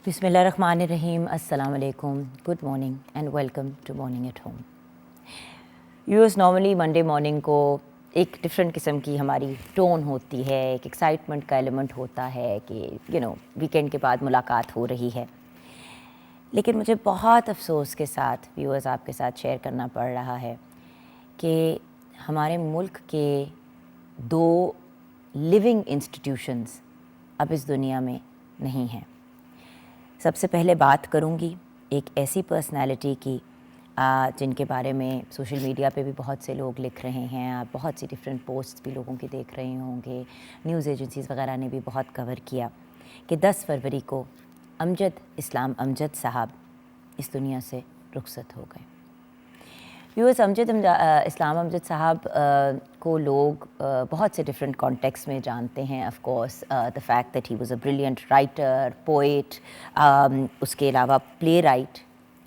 बिस्मिल्लाहिर्रहमानिर्रहीम, अस्सलाम वालेकुम, good morning and welcome to morning at home. Viewers, normally Monday morning को एक डिफरेंट किस्म की हमारी टोन होती है, एक एक्साइटमेंट का एलिमेंट होता है कि वीकेंड के बाद मुलाकात हो रही है। लेकिन मुझे बहुत अफसोस के साथ व्यूअर्स आपके साथ शेयर करना पड़ रहा है कि हमारे मुल्क के दो लिविंग इंस्टीट्यूशंस अब इस दुनिया में नहीं हैं। सबसे पहले बात करूंगी एक ऐसी पर्सनालिटी की जिनके बारे में सोशल मीडिया पे भी बहुत से लोग लिख रहे हैं, आप बहुत सी डिफरेंट पोस्ट्स भी लोगों की देख रहे होंगे, न्यूज़ एजेंसीज़ वगैरह ने भी बहुत कवर किया कि 10 फरवरी को अमजद इस्लाम अमजद साहब इस दुनिया से रुखसत हो गए। व्यूअर्स, इस्लाम अमजद साहब को लोग बहुत से डिफरेंट कॉन्टेक्स्ट में जानते हैं। Of course the fact that he was a brilliant writer, poet, उसके अलावा प्ले राइट,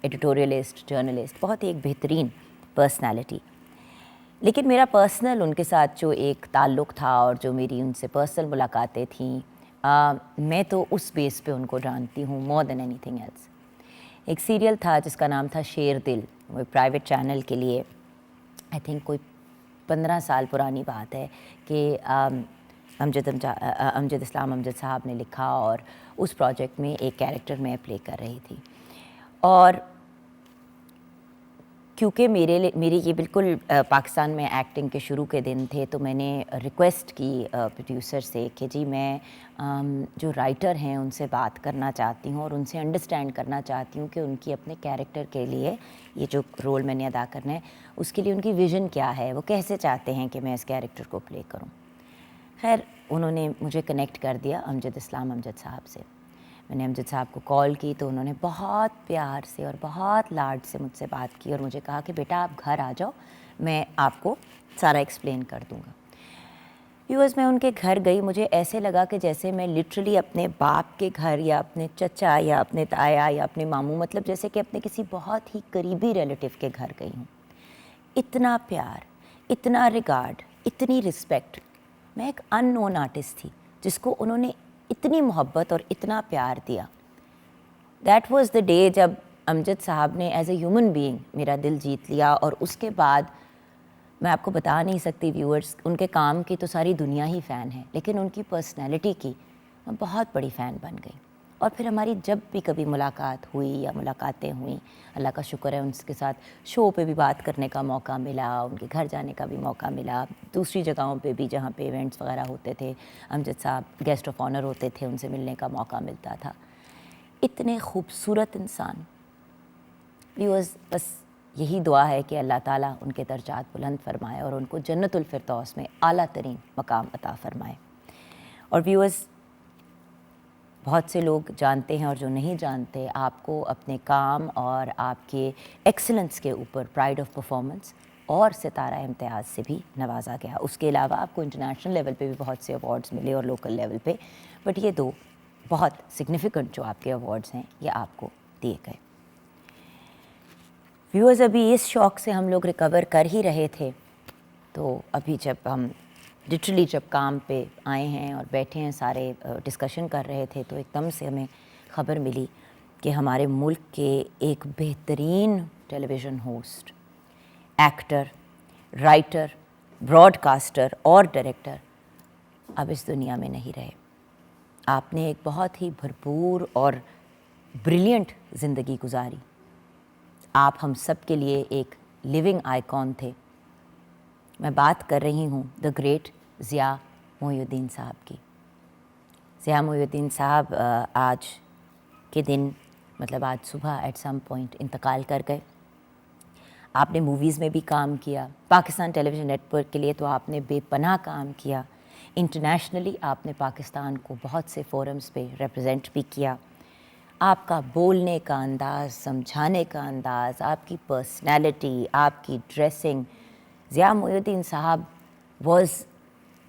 एडिटोरियलिस्ट, जर्नलिस्ट, बहुत ही एक बेहतरीन पर्सनालिटी। लेकिन मेरा पर्सनल उनके साथ जो एक ताल्लुक़ था और जो मेरी उनसे पर्सनल मुलाकातें थीं, मैं तो उस बेस पे उनको जानती हूँ मोर देन एनीथिंग एल्स। एक सीरियल था जिसका नाम था शेर दिल, वो प्राइवेट चैनल के लिए, आई थिंक कोई 15 साल पुरानी बात है कि अमजद इस्लाम अमजद साहब ने लिखा और उस प्रोजेक्ट में एक कैरेक्टर मैं प्ले कर रही थी। और क्योंकि मेरे ये बिल्कुल पाकिस्तान में एक्टिंग के शुरू के दिन थे, तो मैंने रिक्वेस्ट की प्रोड्यूसर से कि जी मैं जो राइटर हैं उनसे बात करना चाहती हूँ और उनसे अंडरस्टैंड करना चाहती हूँ कि उनकी अपने कैरेक्टर के लिए, ये जो रोल मैंने अदा करना है उसके लिए उनकी विज़न क्या है, वो कैसे चाहते हैं कि मैं इस कैरेक्टर को प्ले करूँ। खैर, उन्होंने मुझे कनेक्ट कर दिया अमजद इस्लाम अमजद साहब से। मैंने अमजद साहब को कॉल की तो उन्होंने बहुत प्यार से और बहुत लाड से मुझसे बात की और मुझे कहा कि बेटा आप घर आ जाओ, मैं आपको सारा एक्सप्लेन कर दूँगा। व्यूअर्स, मैं उनके घर गई, मुझे ऐसे लगा कि जैसे मैं लिटरली अपने बाप के घर या अपने चचा या अपने ताया या अपने मामू, मतलब जैसे कि अपने किसी बहुत ही करीबी रिलेटिव के घर गई हूँ। इतना प्यार, इतना रिगार्ड, इतनी रिस्पेक्ट। मैं एक अननोन आर्टिस्ट थी जिसको उन्होंने इतनी मोहब्बत और इतना प्यार दिया। दैट वाज द डे जब अमजद साहब ने एज ए ह्यूमन बीइंग मेरा दिल जीत लिया। और उसके बाद मैं आपको बता नहीं सकती व्यूअर्स, उनके काम की तो सारी दुनिया ही फ़ैन है, लेकिन उनकी पर्सनैलिटी की मैं बहुत बड़ी फ़ैन बन गई। और फिर हमारी जब भी कभी मुलाकात हुई या मुलाकातें हुई, अल्लाह का शुक्र है उनके साथ शो पे भी बात करने का मौका मिला, उनके घर जाने का भी मौका मिला, दूसरी जगहों पे भी जहाँ पे इवेंट्स वगैरह होते थे अमजद साहब गेस्ट ऑफ ऑनर होते थे, उनसे मिलने का मौका मिलता था। इतने खूबसूरत इंसान। व्यूअर्स, बस यही दुआ है कि अल्लाह ताला उनके दर्जात बुलंद फरमाए और उनको जन्नतुल फिरदौस में आला तरीन मकाम अता फरमाए। और व्यूअर्स, बहुत से लोग जानते हैं और जो नहीं जानते, आपको अपने काम और आपके एक्सीलेंस के ऊपर प्राइड ऑफ परफॉर्मेंस और सितारा इम्तियाज़ से भी नवाजा गया। उसके अलावा आपको इंटरनेशनल लेवल पे भी बहुत से अवार्ड्स मिले और लोकल लेवल पे, बट ये दो बहुत सिग्निफिकेंट जो आपके अवार्ड्स हैं ये आपको दिए गए। व्यूअर्स, अभी इस शौक़ से हम लोग रिकवर कर ही रहे थे, तो अभी जब हम लिटरली जब काम पे आए हैं और बैठे हैं सारे डिस्कशन कर रहे थे, तो एकदम से हमें ख़बर मिली कि हमारे मुल्क के एक बेहतरीन television host, actor, writer, broadcaster और डायरेक्टर अब इस दुनिया में नहीं रहे। आपने एक बहुत ही भरपूर और ब्रिलियंट ज़िंदगी गुजारी। आप हम सब के लिए एक लिविंग आइकॉन थे। मैं बात कर रही हूँ द ग्रेट ज़िया मोइनुद्दीन साहब की। ज़िया मोइनुद्दीन साहब आज के दिन, मतलब आज सुबह एट सम पॉइंट इंतकाल कर गए। आपने मूवीज़ में भी काम किया, पाकिस्तान टेलीविज़न नेटवर्क के लिए तो आपने बेपनाह काम किया, इंटरनेशनली आपने पाकिस्तान को बहुत से फोरम्स पे रिप्रेजेंट भी किया। आपका बोलने का अंदाज़, समझाने का अंदाज़, आपकी पर्सनैलिटी, आपकी ड्रेसिंग, ज़िया मोइनुद्दीन साहब was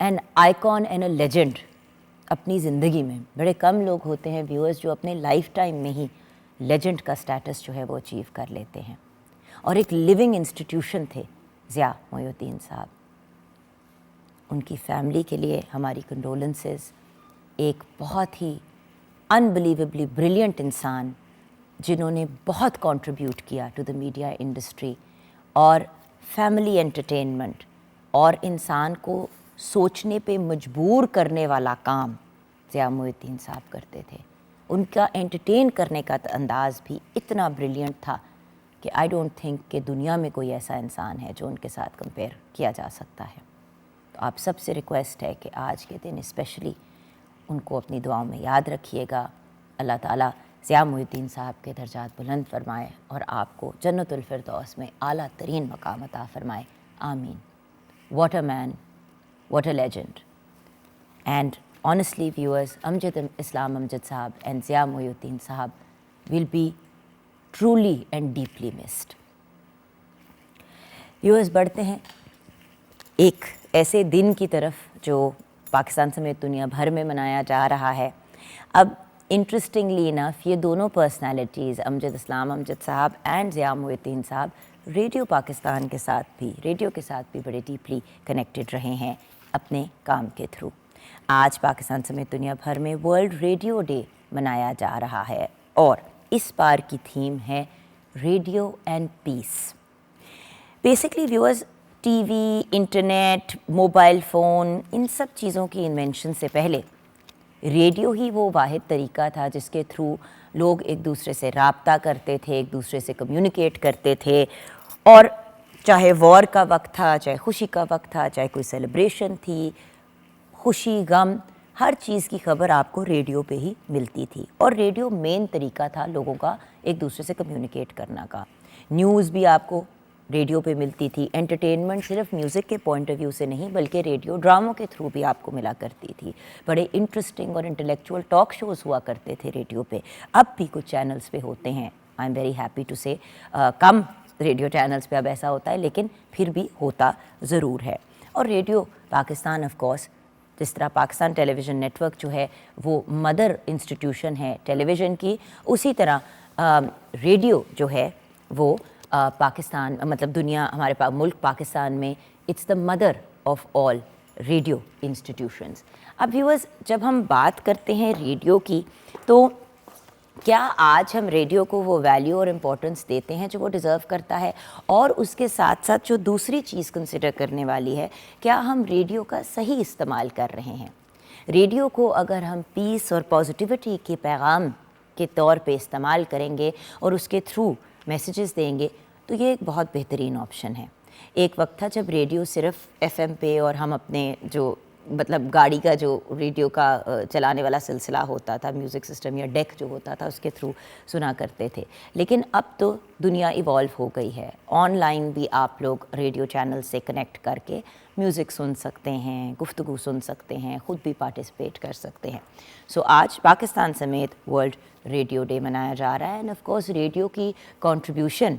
an icon and a legend. अपनी ज़िंदगी में बड़े कम लोग होते हैं व्यूअर्स जो अपने लाइफ टाइम में ही लेजेंड का स्टेटस जो है वो अचीव कर लेते हैं, और एक लिविंग इंस्टीट्यूशन थे ज़िया मोइनुद्दीन साहब। उनकी फैमिली के लिए हमारी कंडोलेंसेस। एक बहुत ही अनबिलीवेबली ब्रिलियंट इंसान जिन्होंने बहुत कंट्रीब्यूट किया टू द मीडिया इंडस्ट्री और फैमिली एंटरटेनमेंट और इंसान को सोचने पे मजबूर करने वाला काम ज़िया मोइनुद्दीन साहब करते थे। उनका एंटरटेन करने का अंदाज़ भी इतना ब्रिलियंट था कि आई डोंट थिंक कि दुनिया में कोई ऐसा इंसान है जो उनके साथ कंपेयर किया जा सकता है। तो आप सबसे रिक्वेस्ट है कि आज के दिन स्पेशली उनको अपनी दुआओं में याद रखिएगा। अल्लाह ताला ज़िया मोइनुद्दीन साहब के दर्जात बुलंद फरमाए और आपको जन्नतुल फिरदौस में आला तरीन मकाम अता फरमाए। आमीन। What a man, what a legend. And honestly viewers, Amjad Islam Amjad Sahab and Zia Moinuddin Sahab will be truly and deeply missed. Viewers, बढ़ते हैं एक ऐसे दिन की तरफ जो पाकिस्तान समेत दुनिया भर में मनाया जा रहा है। अब इंटरेस्टिंगली इनफ ये दोनों पर्सनालिटीज़ अमजद इस्लाम अमजद साहब एंड ज़िया मोइनुद्दीन साहब रेडियो पाकिस्तान के साथ भी बड़े डीपली कनेक्टेड रहे हैं अपने काम के थ्रू। आज पाकिस्तान समेत दुनिया भर में वर्ल्ड रेडियो डे मनाया जा रहा है और इस बार की थीम है radio and peace. Basically viewers, TV, internet, mobile phone, इन सब चीज़ों की इन्वेंशन से पहले रेडियो ही वो वाहिद तरीका था जिसके थ्रू लोग एक दूसरे से राब्ता करते थे, एक दूसरे से कम्युनिकेट करते थे। और चाहे वॉर का वक्त था, चाहे खुशी का वक्त था, चाहे कोई सेलिब्रेशन थी, खुशी गम, हर चीज़ की खबर आपको रेडियो पे ही मिलती थी। और रेडियो मेन तरीका था लोगों का एक दूसरे से कम्युनिकेट करना का। न्यूज़ भी आपको रेडियो पे मिलती थी। एंटरटेनमेंट सिर्फ म्यूज़िक के पॉइंट ऑफ व्यू से नहीं बल्कि रेडियो ड्रामों के थ्रू भी आपको मिला करती थी। बड़े इंटरेस्टिंग और इंटेलेक्चुअल टॉक शोज़ हुआ करते थे रेडियो पे। अब भी कुछ चैनल्स पे होते हैं। I am very happy to say come radio channels पे अब ऐसा होता है, लेकिन फिर भी होता ज़रूर है। और रेडियो पाकिस्तान ऑफ कोर्स, जिस तरह पाकिस्तान टेलीविज़न नेटवर्क जो है वो मदर इंस्टीट्यूशन है टेलीविज़न की, उसी तरह रेडियो जो है वो पाकिस्तान मतलब दुनिया हमारे मुल्क पाकिस्तान में it's the mother of all radio institutions. अब व्यूअर्स, जब हम बात करते हैं रेडियो की, तो क्या आज हम रेडियो को वो वैल्यू और इम्पोर्टेंस देते हैं जो वो डिज़र्व करता है? और उसके साथ साथ जो दूसरी चीज़ कंसिडर करने वाली है, क्या हम रेडियो का सही इस्तेमाल कर रहे हैं? रेडियो को अगर हम पीस और पॉजिटिविटी के पैगाम के तौर पे इस्तेमाल करेंगे और उसके थ्रू मैसेजेस देंगे तो ये एक बहुत बेहतरीन ऑप्शन है। एक वक्त था जब रेडियो सिर्फ एफएम पे और हम अपने जो मतलब गाड़ी का जो रेडियो का चलाने वाला सिलसिला होता था, म्यूज़िक सिस्टम या डेक जो होता था, उसके थ्रू सुना करते थे। लेकिन अब तो दुनिया इवॉल्व हो गई है। ऑनलाइन भी आप लोग रेडियो चैनल से कनेक्ट करके म्यूज़िक सुन सकते हैं, गुफ्तगू सुन सकते हैं, ख़ुद भी पार्टिसिपेट कर सकते हैं। सो आज पाकिस्तान समेत वर्ल्ड रेडियो डे मनाया जा रहा है। एंड ऑफ कोर्स रेडियो की कंट्रीब्यूशन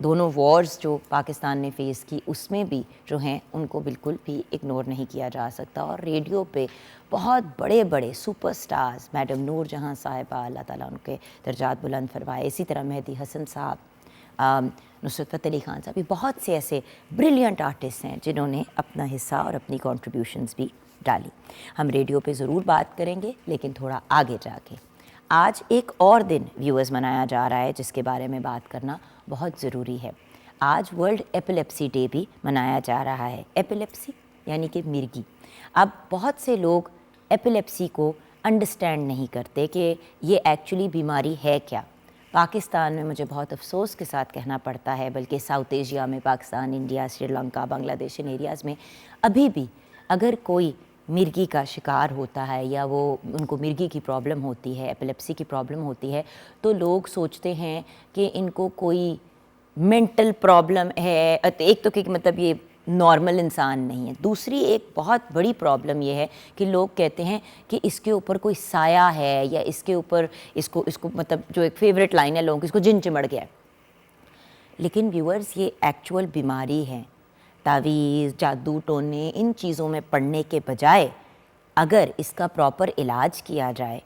दोनों वॉर्स जो पाकिस्तान ने फेस की उसमें भी जो हैं उनको बिल्कुल भी इग्नोर नहीं किया जा सकता। और रेडियो पे बहुत बड़े बड़े सुपरस्टार्स, मैडम नूर जहाँ साहिबा, अल्लाह ताला उनके दर्जात बुलंद फरमाए, इसी तरह मेहदी हसन साहब, नुसरत फ़तेह अली खान साहब, ये बहुत से ऐसे ब्रिलियंट आर्टिस्ट हैं जिन्होंने अपना हिस्सा और अपनी कॉन्ट्रीब्यूशंस भी डाली। हम रेडियो पे ज़रूर बात करेंगे, लेकिन थोड़ा आगे जाके आज एक और दिन व्यूअर्स मनाया जा रहा है जिसके बारे में बात करना बहुत ज़रूरी है। आज वर्ल्ड एपिलेप्सी डे भी मनाया जा रहा है। एपिलेप्सी यानी कि मिर्गी। अब बहुत से लोग एपिलेप्सी को अंडरस्टैंड नहीं करते कि ये एक्चुअली बीमारी है क्या। पाकिस्तान में मुझे बहुत अफसोस के साथ कहना पड़ता है, बल्कि साउथ एशिया में पाकिस्तान, इंडिया, श्रीलंका, बांग्लादेश इन एरियाज़ में अभी भी अगर कोई मिर्गी का शिकार होता है या वो उनको मिर्गी की प्रॉब्लम होती है, एपिलेप्सी की प्रॉब्लम होती है, तो लोग सोचते हैं कि इनको कोई मेंटल प्रॉब्लम है। एक तो कि मतलब ये नॉर्मल इंसान नहीं है। दूसरी एक बहुत बड़ी प्रॉब्लम ये है कि लोग कहते हैं कि इसके ऊपर कोई साया है या इसके ऊपर इसको मतलब जो एक फेवरेट लाइन है लोगों की, इसको जिन चिमड़ गया है। लेकिन व्यूअर्स, ये एक्चुअल बीमारी है। तावीज़, जादू टोने, इन चीज़ों में पड़ने के बजाय अगर इसका प्रॉपर इलाज किया जाए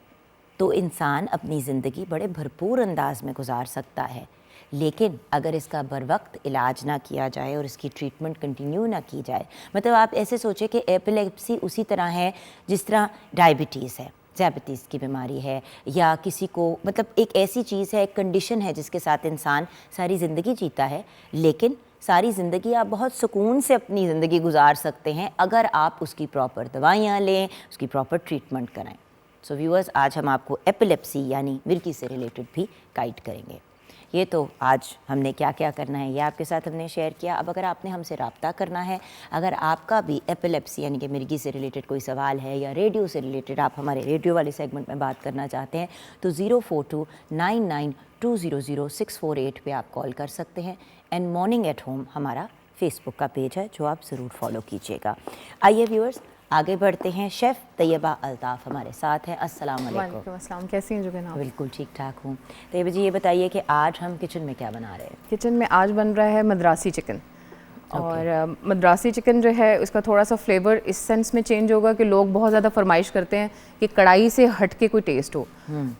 तो इंसान अपनी ज़िंदगी बड़े भरपूर अंदाज में गुजार सकता है। लेकिन अगर इसका बर वक्त इलाज ना किया जाए और इसकी ट्रीटमेंट कंटिन्यू ना की जाए, मतलब आप ऐसे सोचें कि एपिलेप्सी उसी तरह है जिस तरह डायबिटीज़ है। डायबिटीज़ की बीमारी है, या किसी को मतलब एक ऐसी चीज़ है, एक कंडीशन है जिसके साथ इंसान सारी ज़िंदगी जीता है, लेकिन सारी ज़िंदगी आप बहुत सुकून से अपनी ज़िंदगी गुजार सकते हैं अगर आप उसकी प्रॉपर दवाइयाँ लें, उसकी प्रॉपर ट्रीटमेंट कराएं। सो व्यूअर्स, आज हम आपको एपिलेप्सी यानी मिर्गी से रिलेटेड भी गाइड करेंगे। ये तो आज हमने क्या क्या करना है ये आपके साथ हमने शेयर किया। अब अगर आपने हमसे रब्ता करना है, अगर आपका भी एपिलेप्सी यानी कि मिर्गी से रिलेटेड कोई सवाल है, या रेडियो से रिलेटेड आप हमारे रेडियो वाले सेगमेंट में बात करना चाहते हैं, तो 042992000648 पे आप कॉल कर सकते हैं। एंड मॉर्निंग एट होम हमारा फेसबुक का पेज है जो आप ज़रूर फॉलो कीजिएगा। आइए व्यूअर्स, आगे बढ़ते हैं। शेफ़ तैयबा अल्ताफ़ हमारे साथ हैं। अस्सलाम वालेकुम। अस्सलाम, कैसी हैं जुबैन आप? बिल्कुल ठीक ठाक हूँ। तैयबा जी, ये बताइए कि आज हम किचन में क्या बना रहे हैं? किचन में आज बन रहा है मद्रासी चिकन। और मद्रासी चिकन जो है उसका थोड़ा सा फ्लेवर इस सेंस में चेंज होगा कि लोग बहुत ज़्यादा फरमाइश करते हैं कि कढ़ाई से हट के कोई टेस्ट हो,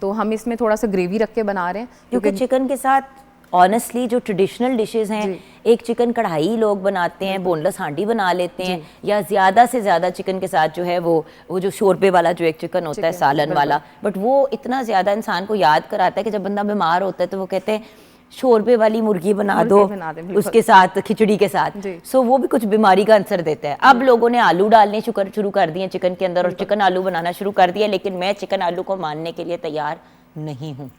तो हम इसमें थोड़ा सा ग्रेवी रख के बना रहे हैं, क्योंकि चिकन के साथ ऑनेस्टली जो ट्रेडिशनल डिशेस हैं, एक चिकन कढ़ाई लोग बनाते हैं, बोनलेस हांडी बना लेते हैं, या ज़्यादा से ज़्यादा चिकन के साथ जो है वो जो शोरबे वाला जो एक चिकन होता है, सालन वाला, बट वो इतना ज़्यादा इंसान को याद कराता है कि जब बंदा बीमार होता है तो वो कहते हैं शोरबे वाली मुर्गी बना दो उसके साथ खिचड़ी के साथ। सो वो भी कुछ बीमारी का आंसर देता है। अब लोगों ने आलू डालने शुरू कर दिए चिकन के अंदर और चिकन आलू बनाना शुरू कर दिया, लेकिन मैं चिकन आलू को मानने के लिए तैयार नहीं हूँ।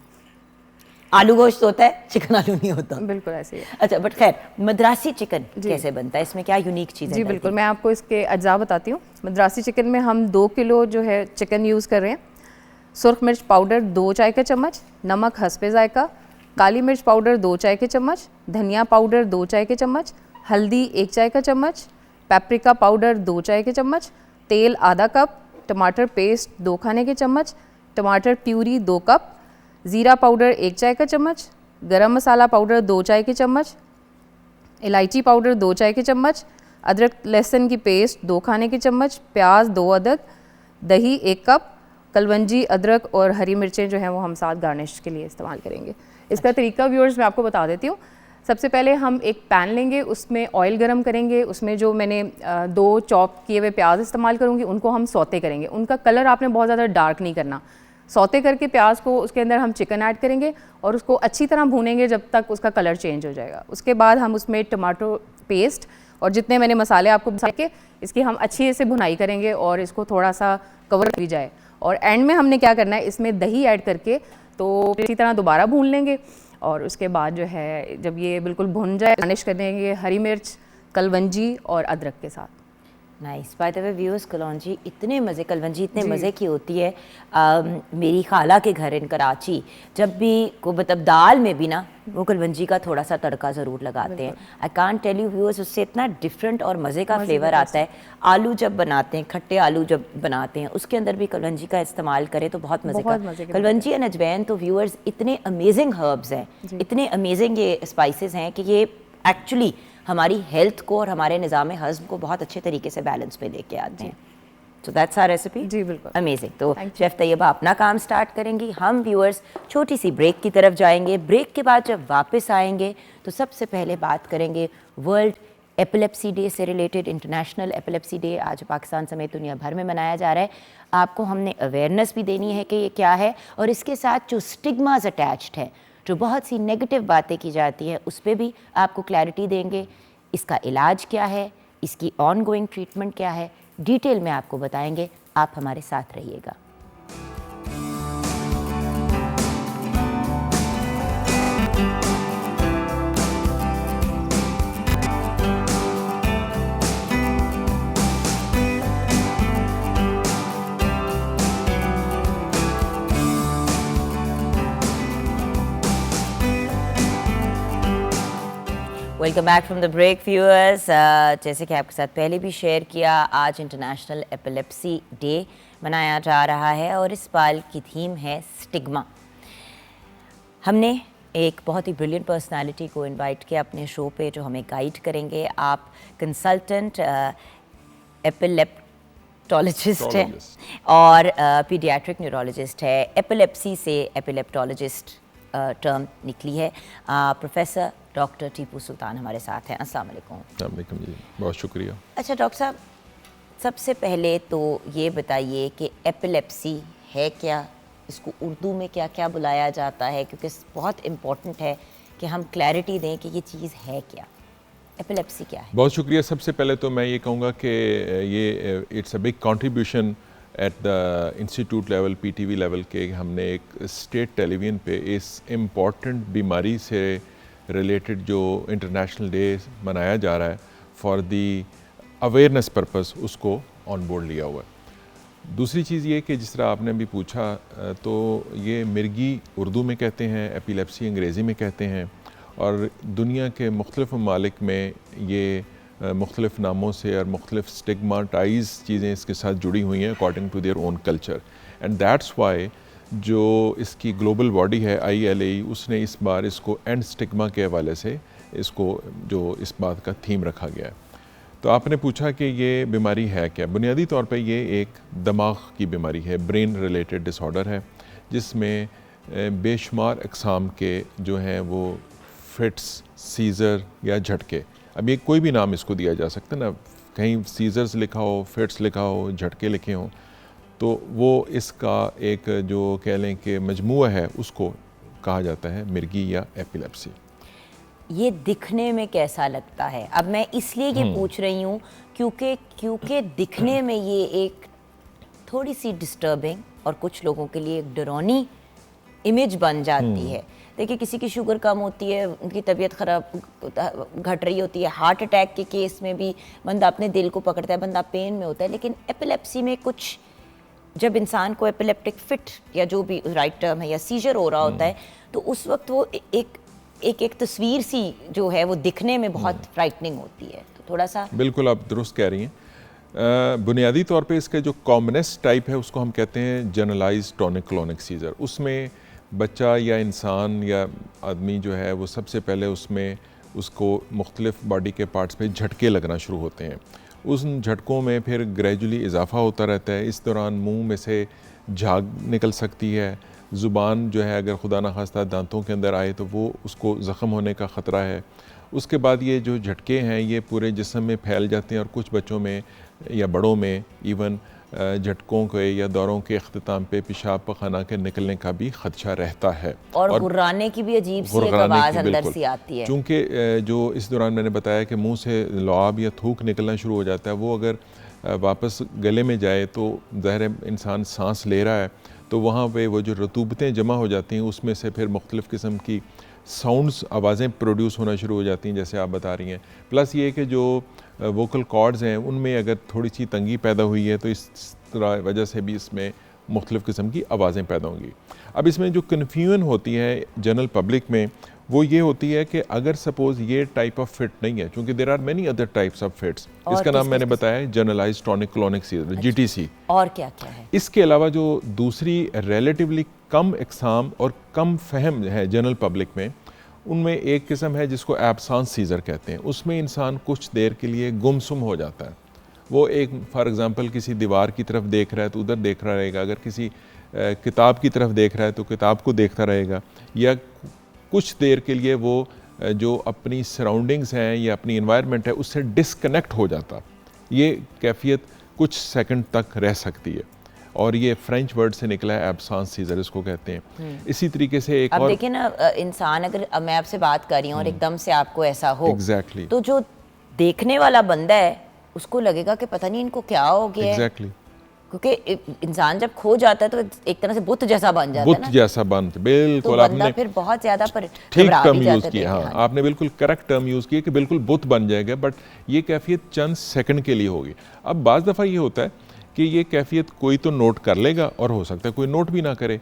आलू गोश्त होता है, चिकन आलू नहीं होता। बिल्कुल ऐसे ही है। अच्छा, बट खैर, मद्रासी चिकन कैसे बनता है, इसमें क्या यूनिक चीज़ है? जी बिल्कुल, मैं आपको इसके अज्जा बताती हूँ। मद्रासी चिकन में हम 2 किलो जो है चिकन यूज़ कर रहे हैं। सुर्ख मिर्च पाउडर 2 चाय के चम्मच, नमक हस्बे जायका, काली मिर्च पाउडर 2 चाय के चम्मच, धनिया पाउडर 2 चाय के चम्मच, हल्दी 1 चाय का चम्मच, पेपरिका पाउडर 2 चाय के चम्मच, तेल आधा कप, टमाटर पेस्ट 2 खाने के चम्मच, टमाटर प्यूरी 2 कप, ज़ीरा पाउडर 1 चाय का चम्मच, गरम मसाला पाउडर 2 चाय के चम्मच, इलायची पाउडर 2 चाय के चम्मच, अदरक लहसुन की पेस्ट 2 खाने के चम्मच, प्याज 2 अदद, दही 1 कप, कलवंजी अदरक और हरी मिर्चें जो हैं वो हम साथ गार्निश के लिए इस्तेमाल करेंगे। इसका तरीका व्यूअर्स मैं आपको बता देती हूँ। सबसे पहले हम एक पैन लेंगे, उसमें ऑयल गरम करेंगे, उसमें जो मैंने 2 चॉप किए हुए प्याज इस्तेमाल करूँगी उनको हम सौते करेंगे। उनका कलर आपने बहुत ज़्यादा डार्क नहीं करना। सौते करके प्याज को उसके अंदर हम चिकन ऐड करेंगे और उसको अच्छी तरह भूनेंगे जब तक उसका कलर चेंज हो जाएगा। उसके बाद हम उसमें टमाटो पेस्ट और जितने मैंने मसाले आपको बता के इसकी हम अच्छी से भुनाई करेंगे और इसको थोड़ा सा कवर की जाए। और एंड में हमने क्या करना है, इसमें दही ऐड करके तो इसी तरह दोबारा भून लेंगे। और उसके बाद जो है जब ये बिल्कुल भुन जाए, गार्निश कर देंगे हरी मिर्च, कलवंजी और अदरक के साथ। Nice. By the way viewers, कलौंजी इतने मज़े कलवंजी इतने मज़े की होती है। मेरी खाला के घर इन कराची जब भी को मतलब दाल में भी ना वो कलवंजी का थोड़ा सा तड़का ज़रूर लगाते हैं। I can't tell you viewers, उससे इतना डिफरेंट और मज़े का फ्लेवर आता है। आलू जब बनाते हैं, खट्टे आलू जब बनाते हैं, उसके अंदर भी कलवंजी का इस्तेमाल करें तो बहुत मज़े का। कलवंजी एंड अजवैन तो व्यूअर्स इतने अमेजिंग हर्ब्स हैं, इतने अमेजिंग ये स्पाइसेस हैं कि ये एक्चुअली हमारी हेल्थ को और हमारे निज़ाम हज़्म को बहुत अच्छे तरीके से बैलेंस पे लेके आते हैं। So that's our recipe. जी बिल्कुल, अमेजिंग। तो शेफ़ तैयबा अपना काम स्टार्ट करेंगी, हम व्यूअर्स छोटी सी ब्रेक की तरफ जाएंगे। ब्रेक के बाद जब वापस आएंगे तो सबसे पहले बात करेंगे वर्ल्ड एपिलेप्सी डे से रिलेटेड। इंटरनेशनल एपिलेप्सी डे आज पाकिस्तान समेत दुनिया भर में मनाया जा रहा है। आपको हमने अवेयरनेस भी देनी है कि ये क्या है, और इसके साथ जो स्टिग्मास अटैच्ड है, जो बहुत सी नेगेटिव बातें की जाती हैं, उस पर भी आपको क्लैरिटी देंगे। इसका इलाज क्या है, इसकी ऑन गोइंग ट्रीटमेंट क्या है, डिटेल में आपको बताएंगे। आप हमारे साथ रहिएगा। Welcome back from the break viewers. जैसे कि आपके साथ पहले भी शेयर किया, आज इंटरनेशनल एपिलेप्सी डे मनाया जा रहा है और इस साल की थीम है स्टिग्मा। हमने एक बहुत ही ब्रिलियंट पर्सनालिटी को इनवाइट किया अपने शो पे जो हमें गाइड करेंगे। आप कंसल्टेंट एपिलेप्टोलॉजिस्ट हैं और पीडियाट्रिक न्यूरोलॉजिस्ट है। एपिलेप्सी से एपिलेप्टोलॉजिस्ट टर्म निकली है। प्रोफेसर डॉक्टर टीपू सुल्तान हमारे साथ हैं। अस्सलाम वालेकुम। जी, बहुत शुक्रिया। अच्छा डॉक्टर साहब, सबसे पहले तो ये बताइए कि एपिलेप्सी है क्या, इसको उर्दू में क्या क्या बुलाया जाता है, क्योंकि बहुत इम्पोर्टेंट है कि हम क्लैरिटी दें कि ये चीज़ है क्या, एपिलेप्सी क्या है। बहुत शुक्रिया। सबसे पहले तो मैं ये कहूँगा कि ये it's a big contribution at the institute level, PTV level के हमने एक स्टेट टेलीविज़न पे इस इम्पॉर्टेंट बीमारी से रिलेटेड जो इंटरनेशनल डे मनाया जा रहा है फॉर दी अवेयरनेस पर्पस, उसको ऑन बोर्ड लिया हुआ है। दूसरी चीज़ ये कि जिस तरह आपने भी पूछा, तो ये मिर्गी उर्दू में कहते हैं, एपिलेप्सी अंग्रेज़ी में कहते हैं, और दुनिया के मुख्तलिफ़ ममालिक में ये मुख्तलिफ़ नामों से और मुख्तलिफ़ स्टिग्माटाइज चीज़ें इसके साथ जुड़ी हुई हैं according to their own culture. And that's why जो इसकी ग्लोबल बॉडी है ILAE, उसने इस बार इसको एंड स्टिग्मा के हवाले से इसको जो इस बात का थीम रखा गया है। तो आपने पूछा कि ये बीमारी है क्या। बुनियादी तौर पे ये एक दिमाग की बीमारी है, ब्रेन रिलेटेड डिसऑर्डर है, जिसमें बेशुमार अक़साम के जो हैं वो फिट्स, सीज़र या झटके, अब ये कोई भी नाम इसको दिया जा सकता है ना, कहीं सीज़र्स लिखा हो, फिट्स लिखा हो, झटके लिखे हों, तो वो इसका एक जो कह लें कि मजमूआ है, उसको कहा जाता है मिर्गी या एपिलेप्सी। ये दिखने में कैसा लगता है? अब मैं इसलिए ये पूछ रही हूँ क्योंकि दिखने में ये एक थोड़ी सी डिस्टर्बिंग और कुछ लोगों के लिए एक डरावनी इमेज बन जाती है। देखिए, किसी की शुगर कम होती है, उनकी तबीयत ख़राब घट रही होती है, हार्ट अटैक के केस में भी बंदा अपने दिल को पकड़ता है, बंदा पेन में होता है, लेकिन एपिलेप्सी में कुछ, जब इंसान को एपिलेप्टिक फिट या जो भी राइट टर्म है या सीजर हो रहा होता है, तो उस वक्त वो एक तस्वीर सी जो है वो दिखने में बहुत फ्राइटनिंग होती है। तो थोड़ा सा बिल्कुल आप दुरुस्त कह रही हैं। बुनियादी तौर पे इसका जो कॉमनेस्ट टाइप है उसको हम कहते हैं जनरलाइज टॉनिक क्लोनिक सीजर। उसमें बच्चा या इंसान या आदमी जो है वो सबसे पहले उसमें उसको मुख्तलिफ बॉडी के पार्ट्स पे झटके लगना शुरू होते हैं। उन झटकों में फिर ग्रेजुअली इजाफा होता रहता है। इस दौरान मुंह में से झाग निकल सकती है, ज़ुबान जो है अगर खुदा न खास्ता दांतों के अंदर आए तो वो उसको ज़ख़म होने का ख़तरा है। उसके बाद ये जो झटके हैं ये पूरे जिस्म में फैल जाते हैं और कुछ बच्चों में या बड़ों में इवन झटकों के या दौरों के अख्तिताम पे पेशाब पखाना के निकलने का भी ख़दशा रहता है। और गुर्राने की भी अजीब सी एक आवाज़ अंदर सी आती है। चूँकि जो इस दौरान मैंने बताया कि मुंह से लुआब या थूक निकलना शुरू हो जाता है, वो अगर वापस गले में जाए तो ज़ाहिर इंसान सांस ले रहा है, तो वहाँ पे वो जो रतूबतें जमा हो जाती हैं उसमें से फिर मुख्तलिफ़ किस्म की साउंड्स, आवाज़ें प्रोड्यूस होना शुरू हो जाती हैं, जैसे आप बता रही हैं। प्लस ये कि जो वोकल कॉर्ड्स हैं उनमें अगर थोड़ी सी तंगी पैदा हुई है तो इस तरह वजह से भी इसमें मुख्तलिफ़ किस्म की आवाज़ें पैदा होंगी। अब इसमें जो कन्फ्यूजन होती है जनरल पब्लिक में वो ये होती है कि अगर सपोज़ ये टाइप ऑफ फिट नहीं है, क्योंकि there are many other types of fits, इसका नाम मैंने बताया है generalize tonic clonic seizure, GTC। और क्या क्या है? इसके अलावा जो दूसरी रिलेटिवली कम इकसाम और कम फहम है जनरल पब्लिक में, उनमें एक किस्म है जिसको एब्सेंस सीजर कहते हैं। उसमें इंसान कुछ देर के लिए गुमसुम हो जाता है। वो एक फॉर एग्ज़ाम्पल किसी दीवार की तरफ देख रहा है तो उधर देख रहा रहेगा, अगर किसी किताब की तरफ देख रहा है तो किताब को देखता रहेगा, या कुछ देर के लिए वो जो अपनी सराउंडिंग्स हैं या अपनी इन्वायरमेंट है उससे डिसकनेक्ट हो जाता। ये कैफियत कुछ सेकंड तक रह सकती है और ये फ्रेंच वर्ड से निकला है, एब्सेंस सीजर इसको कहते हैं। इसी तरीके से एक अब और देखिए ना, इंसान अगर मैं आपसे बात कर रही हूँ और एकदम से आपको ऐसा हो, Exactly. तो जो देखने वाला बंदा है उसको लगेगा कि पता नहीं इनको क्या हो गया है। Exactly. क्योंकि इंसान जब खो जाता है तो एक तरह से बुत जैसा बन जाता है बुत ना, जैसा बन, तो बिल्कुल बंदा आपने फिर बहुत ज़्यादा ठीक घबरा टर्म भी यूज़ जाता है। किया। हाँ, आपने बिल्कुल करेक्ट टर्म यूज़ किया कि बिल्कुल बुत बन जाएगा, बट ये कैफियत चंद सेकंड के लिए होगी। अब बाज़ दफ़ा ये होता है कि ये कैफियत कोई तो नोट कर लेगा और हो सकता है कोई नोट भी ना करे।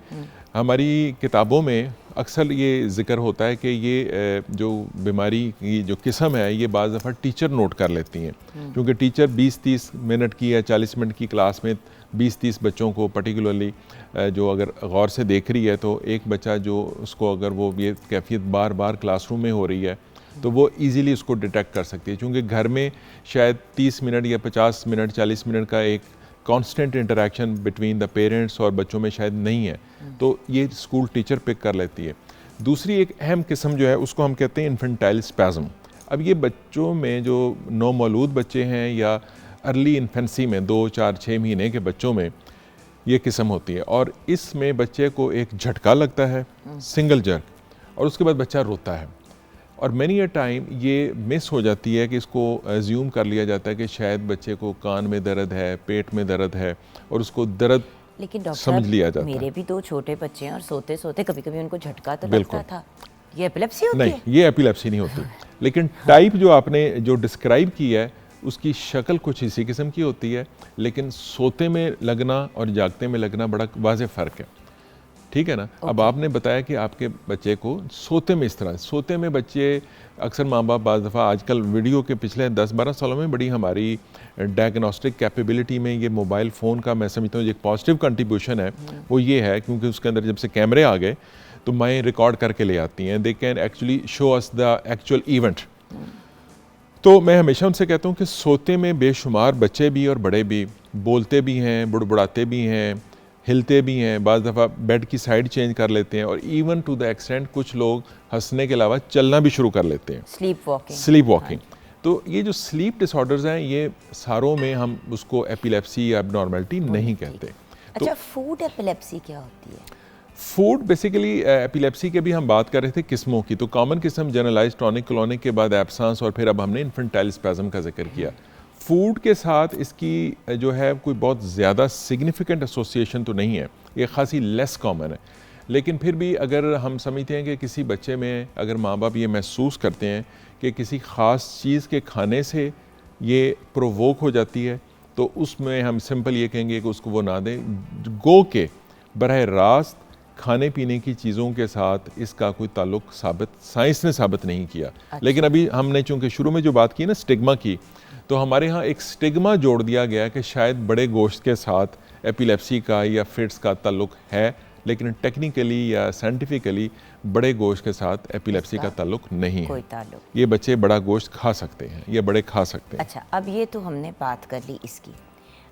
हमारी किताबों में अक्सर ये जिक्र होता है कि ये जो बीमारी की जो किस्म है ये बाज़ दफ़ा टीचर नोट कर लेती हैं, क्योंकि टीचर 20-30 मिनट की या 40 मिनट की क्लास में 20-30 बच्चों को पर्टिकुलरली जो अगर गौर से देख रही है तो एक बच्चा जो उसको अगर वो ये कैफियत बार बार क्लासरूम में हो रही है तो वो इजीली उसको डिटेक्ट कर सकती है, क्योंकि घर में शायद 30 मिनट या 50 मिनट 40 मिनट का एक constant interaction between the parents और बच्चों में शायद नहीं है, तो ये स्कूल टीचर पिक कर लेती है। दूसरी एक अहम किस्म जो है उसको हम कहते हैं इन्फेंटाइल स्पैज़म। अब ये बच्चों में जो नौमौलूद बच्चे हैं या अर्ली इन्फेंसी में 2, 4, 6 महीने के बच्चों में ये किस्म होती है, और इसमें बच्चे को एक झटका लगता है, सिंगल जर्क, और उसके बाद बच्चा रोता है। और मैनी अ टाइम ये मिस हो जाती है कि इसको एज्यूम कर लिया जाता है कि शायद बच्चे को कान में दर्द है, पेट में दर्द है, और उसको दर्द लेकिन डॉक्टर समझ लिया जाता मेरे है। भी 2 छोटे बच्चे हैं और सोते सोते कभी कभी उनको झटका तो बिल्कुल। लगता था। ये एपिलेप्सी होती नहीं, है? ये एपिलेप्सी नहीं होती, लेकिन टाइप जो आपने जो डिस्क्राइब की है उसकी शक्ल कुछ इसी किस्म की होती है, लेकिन सोते में लगना और जागते में लगना बड़ा वाज़ेह फ़र्क है, ठीक है ना। अब आपने बताया कि आपके बच्चे को सोते में इस तरह, सोते में बच्चे अक्सर माँ बाप बाज़ दफ़ा आजकल वीडियो के पिछले 10-12 सालों में बड़ी हमारी डायग्नोस्टिक कैपेबिलिटी में ये मोबाइल फ़ोन का मैं समझता हूँ एक पॉजिटिव कंट्रीब्यूशन है, वो ये है क्योंकि उसके अंदर जब से कैमरे आ गए तो माएँ रिकॉर्ड करके ले आती हैं, they can actually show us the actual event. तो मैं हमेशा उनसे कहता हूँ कि सोते में बेशुमार बच्चे भी और बड़े भी बोलते भी हैं, बुड़बुड़ाते भी हैं, हिलते भी हैं, बाज़ दफ़ा बेड की साइड चेंज कर लेते हैं, और इवन टू द एक्सटेंट कुछ लोग हंसने के अलावा चलना भी शुरू कर लेते हैं, स्लीप वॉकिंग। तो ये जो स्लीप डिसऑर्डर्स हैं ये सारों में हम उसको एपिलेप्सी या एबनॉर्मलिटी नहीं कहते। अच्छा, फूड एपिलेप्सी क्या होती है? फूड बेसिकली एपिलेप्सी के भी हम बात कर रहे थे किस्मों की, तो कॉमन किस्म जनरलाइज टॉनिक क्लोनिक के बाद एब्सांस, और फिर अब हमने इन्फेंटाइल स्पैज़म का जिक्र किया। फूड के साथ इसकी जो है कोई बहुत ज़्यादा सिग्निफिकेंट एसोसिएशन तो नहीं है, ये खासी लेस कॉमन है, लेकिन फिर भी अगर हम समझते हैं कि किसी बच्चे में अगर माँ बाप ये महसूस करते हैं कि किसी ख़ास चीज़ के खाने से ये प्रोवोक हो जाती है, तो उसमें हम सिंपल ये कहेंगे कि उसको वो ना दें। गो के बरह रास्त खाने पीने की चीज़ों के साथ इसका कोई ताल्लुक साइंस ने साबित नहीं किया। लेकिन अभी हमने चूँकि शुरू में जो बात की ना स्टिग्मा की, तो हमारे यहाँ एक स्टिग्मा जोड़ दिया गया कि शायद बड़े गोश्त के साथ एपिलेप्सी का या फिट्स का ताल्लुक है, लेकिन टेक्निकली या साइंटिफिकली बड़े गोश्त के साथ एपिलेप्सी का ताल्लुक नहीं है। ये बच्चे बड़ा गोश्त खा सकते हैं, ये बड़े खा सकते हैं। अच्छा, अब ये तो हमने बात कर ली इसकी।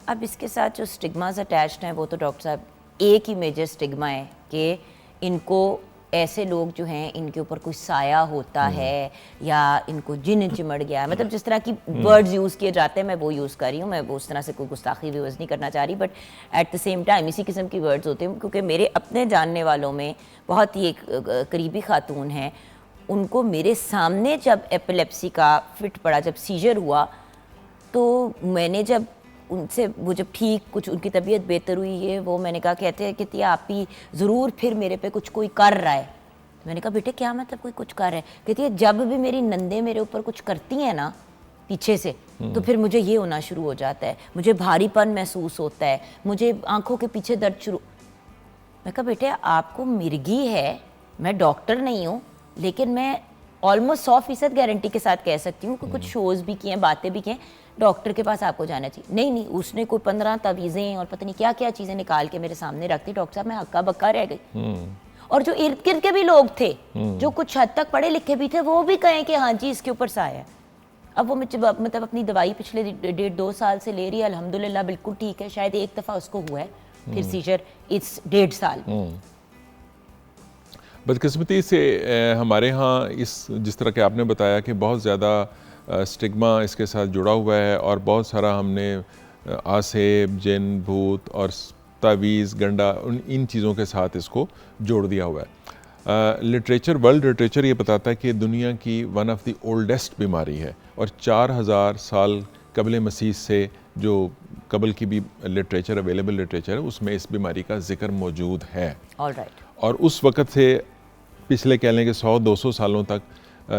अब इसके साथ जो स्टिग्मास अटैच्ड हैं वो तो डॉक्टर साहब एक ही मेजर स्टिग्मा है कि इनको ऐसे लोग जो हैं इनके ऊपर कोई साया होता है या इनको जिन चिमड़ गया, मतलब जिस तरह की वर्ड्स यूज़ किए जाते हैं मैं वो यूज़ कर रही हूँ, मैं वो उस तरह से कोई गुस्ताखी यूज़ नहीं करना चाह रही, but at the same time इसी किस्म की वर्ड्स होते हैं, क्योंकि मेरे अपने जानने वालों में बहुत ही एक करीबी खातून हैं, उनको मेरे सामने जब एपिलेप्सी का फिट पड़ा, जब सीजर हुआ, तो मैंने जब उनसे वो जब ठीक कुछ उनकी तबीयत बेहतर हुई है, वो मैंने कहा कहते हैं कि आप ही ज़रूर फिर मेरे पे कुछ कोई कर रहा है। तो मैंने कहा बेटे क्या मतलब कोई कुछ कर रहा है? कहती है जब भी मेरी नंदे मेरे ऊपर कुछ करती हैं ना पीछे से, तो फिर मुझे ये होना शुरू हो जाता है, मुझे भारीपन महसूस होता है, मुझे आंखों के पीछे दर्द शुरू। मैं कहा बेटे आपको मिर्गी है, मैं डॉक्टर नहीं हूँ, लेकिन मैं ऑलमोस्ट 100% गारंटी के साथ कह सकती हूँ कि कुछ शोज़ भी किए हैं, बातें भी की हैं, डॉक्टर के पास आपको जाना चाहिए। नहीं, उसने कोई 15 तवीज़ें और पता नहीं क्या क्या चीज़ें निकाल के मेरे सामने रख दी। डॉक्टर साहब मैं हक्का बक्का रह गई। और जो इर्द गिर्द के भी लोग थे, जो कुछ हद तक पढ़े लिखे भी थे, वो भी कहें कि हाँ जी इसके ऊपर साया है। अब वो मतलब अपनी दवाई पिछले 1.5-2 साल से ले रही है, अल्हम्दुलिल्लाह बिल्कुल ठीक है। शायद एक दफ़ा उसको हुआ है फिर सीजर इस 1.5 साल। बदकिस्मती से हमारे यहाँ इस जिस तरह के आपने बताया कि बहुत ज़्यादा स्टिग्मा इसके साथ जुड़ा हुआ है, और बहुत सारा हमने आसेब, जिन, भूत और तावीज़, गंडा इन चीज़ों के साथ इसको जोड़ दिया हुआ है। लिटरेचर, वर्ल्ड लिटरेचर ये बताता है कि दुनिया की वन ऑफ द ओल्डेस्ट बीमारी है, और 4000 साल कबल मसीह से जो कबल की भी लिटरेचर अवेलेबल लिटरेचर है उसमें इस बीमारी का जिक्र मौजूद है। और उस वक़्त से पिछले कह लें कि 100-200 सालों तक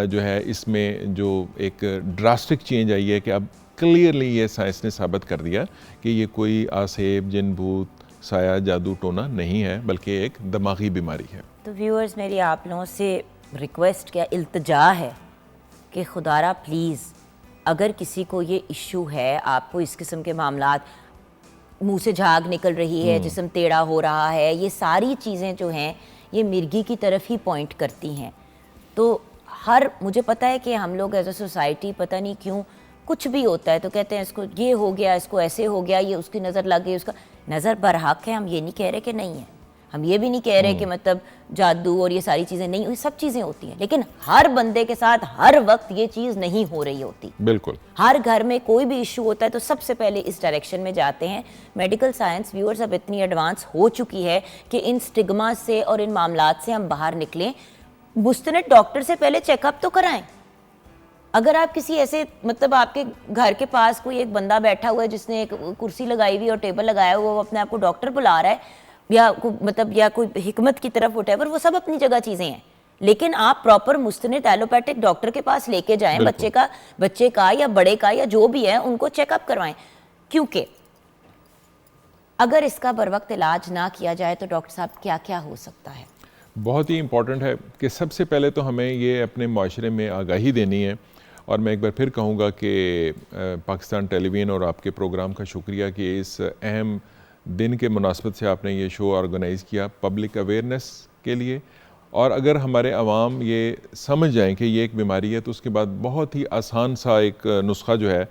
जो है इसमें जो एक ड्रास्टिक चेंज आई है कि अब क्लियरली ये साइंस ने साबित कर दिया कि ये कोई आसेब, जिन, भूत, साया, जादू टोना नहीं है, बल्कि एक दिमागी बीमारी है। तो व्यूअर्स मेरी आप लोगों से रिक्वेस्ट क्या इल्तिजा है कि खुदारा प्लीज़ अगर किसी को ये इशू है, आपको इस किस्म के मामलात, मुंह से झाग निकल रही है, जिस्म टेढ़ा हो रहा है, ये सारी चीज़ें जो हैं ये मिर्गी की तरफ ही पॉइंट करती हैं। तो मुझे पता है कि हम लोग एज अ सोसाइटी पता नहीं क्यों कुछ भी होता है तो कहते हैं इसको ये हो गया, इसको ऐसे हो गया, ये उसकी नज़र लग गई, उसका नज़र बरहक है, हम ये नहीं कह रहे कि नहीं है। हम ये भी नहीं कह रहे कि मतलब जादू और ये सारी चीज़ें नहीं, ये सब चीज़ें होती हैं, लेकिन हर बंदे के साथ हर वक्त ये चीज़ नहीं हो रही होती। बिल्कुल। हर घर में कोई भी इशू होता है तो सबसे पहले इस डायरेक्शन में जाते हैं। मेडिकल साइंस व्यूअर्स अब इतनी एडवांस हो चुकी है कि इन स्टिग्मा से और इन मामलात से हम बाहर निकलें। मुस्तनद डॉक्टर से पहले चेकअप तो कराएं। अगर आप किसी ऐसे मतलब आपके घर के पास कोई एक बंदा बैठा हुआ है जिसने एक कुर्सी लगाई हुई और टेबल लगाया हुआ, वो अपने आप को डॉक्टर बुला रहा है या मतलब या कोई हिकमत की तरफ व्हाटएवर, वो सब अपनी जगह चीज़ें हैं, लेकिन आप प्रॉपर मुस्तनद एलोपैथिक डॉक्टर के पास लेके जाएं, बच्चे का या बड़े का या जो भी है उनको चेकअप करवाएं। क्योंकि अगर इसका बर वक्त इलाज ना किया जाए तो डॉक्टर साहब क्या क्या हो सकता है? बहुत ही इम्पॉर्टेंट है कि सबसे पहले तो हमें ये अपने माशरे में आगाही देनी है। और मैं एक बार फिर कहूँगा कि पाकिस्तान टेलीविज़न और आपके प्रोग्राम का शुक्रिया कि इस अहम दिन के मुनासबत से आपने ये शो ऑर्गेनाइज़ किया पब्लिक अवेयरनेस के लिए। और अगर हमारे अवाम ये समझ जाएं कि ये एक बीमारी है तो उसके बाद बहुत ही आसान सा एक नुस्खा जो है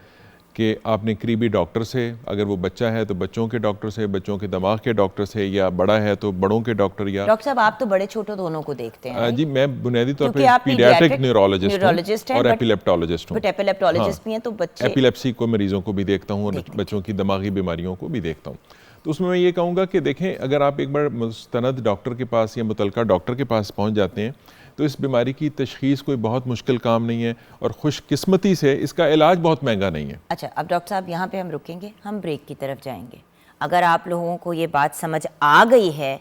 कि आपने करीबी डॉक्टर से, अगर वो बच्चा है तो बच्चों के डॉक्टर से, बच्चों के दिमाग के डॉक्टर से, या बड़ा है तो बड़ों के डॉक्टर। या डॉक्टर साहब आप तो बड़े छोटे दोनों को देखते हैं। जी, मैं बुनियादी तौर क्योंकि पे आप पीडियाट्रिक न्यूरोलॉजिस्ट हैं और एपिलेप्टोलॉजिस्ट हूँ। बट एपिलेप्टोलॉजिस्ट भी हैं तो बच्चे एपिलेप्सी को मरीजों को भी देखता हूँ और बच्चों की दिमागी बीमारियों को भी देखता हूँ। तो उसमें मैं ये कहूँगा कि देखें, अगर आप एक बार मुस्तनद डॉक्टर के पास या मुतलका डॉक्टर के पास पहुँच जाते हैं तो इस बीमारी की तशखीस कोई बहुत मुश्किल काम नहीं है और खुशकिस्मती से इसका इलाज बहुत महंगा नहीं है। अच्छा, अब डॉक्टर साहब यहाँ पे हम रुकेंगे, हम ब्रेक की तरफ जाएंगे। अगर आप लोगों को ये बात समझ आ गई है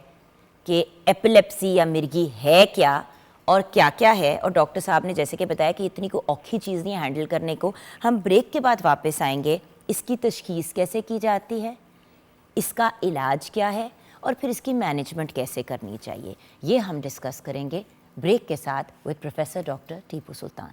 कि एपिलेप्सी या मिर्गी है क्या और क्या क्या है, और डॉक्टर साहब ने जैसे कि बताया कि इतनी कोई औखी चीज़ नहीं है हैंडल करने को, हम ब्रेक के बाद वापस आएंगे। इसकी तशखीस कैसे की जाती है, इसका इलाज क्या है और फिर इसकी मैनेजमेंट कैसे करनी चाहिए, ये हम डिस्कस करेंगे ब्रेक के साथ with professor doctor Tipu Sultan.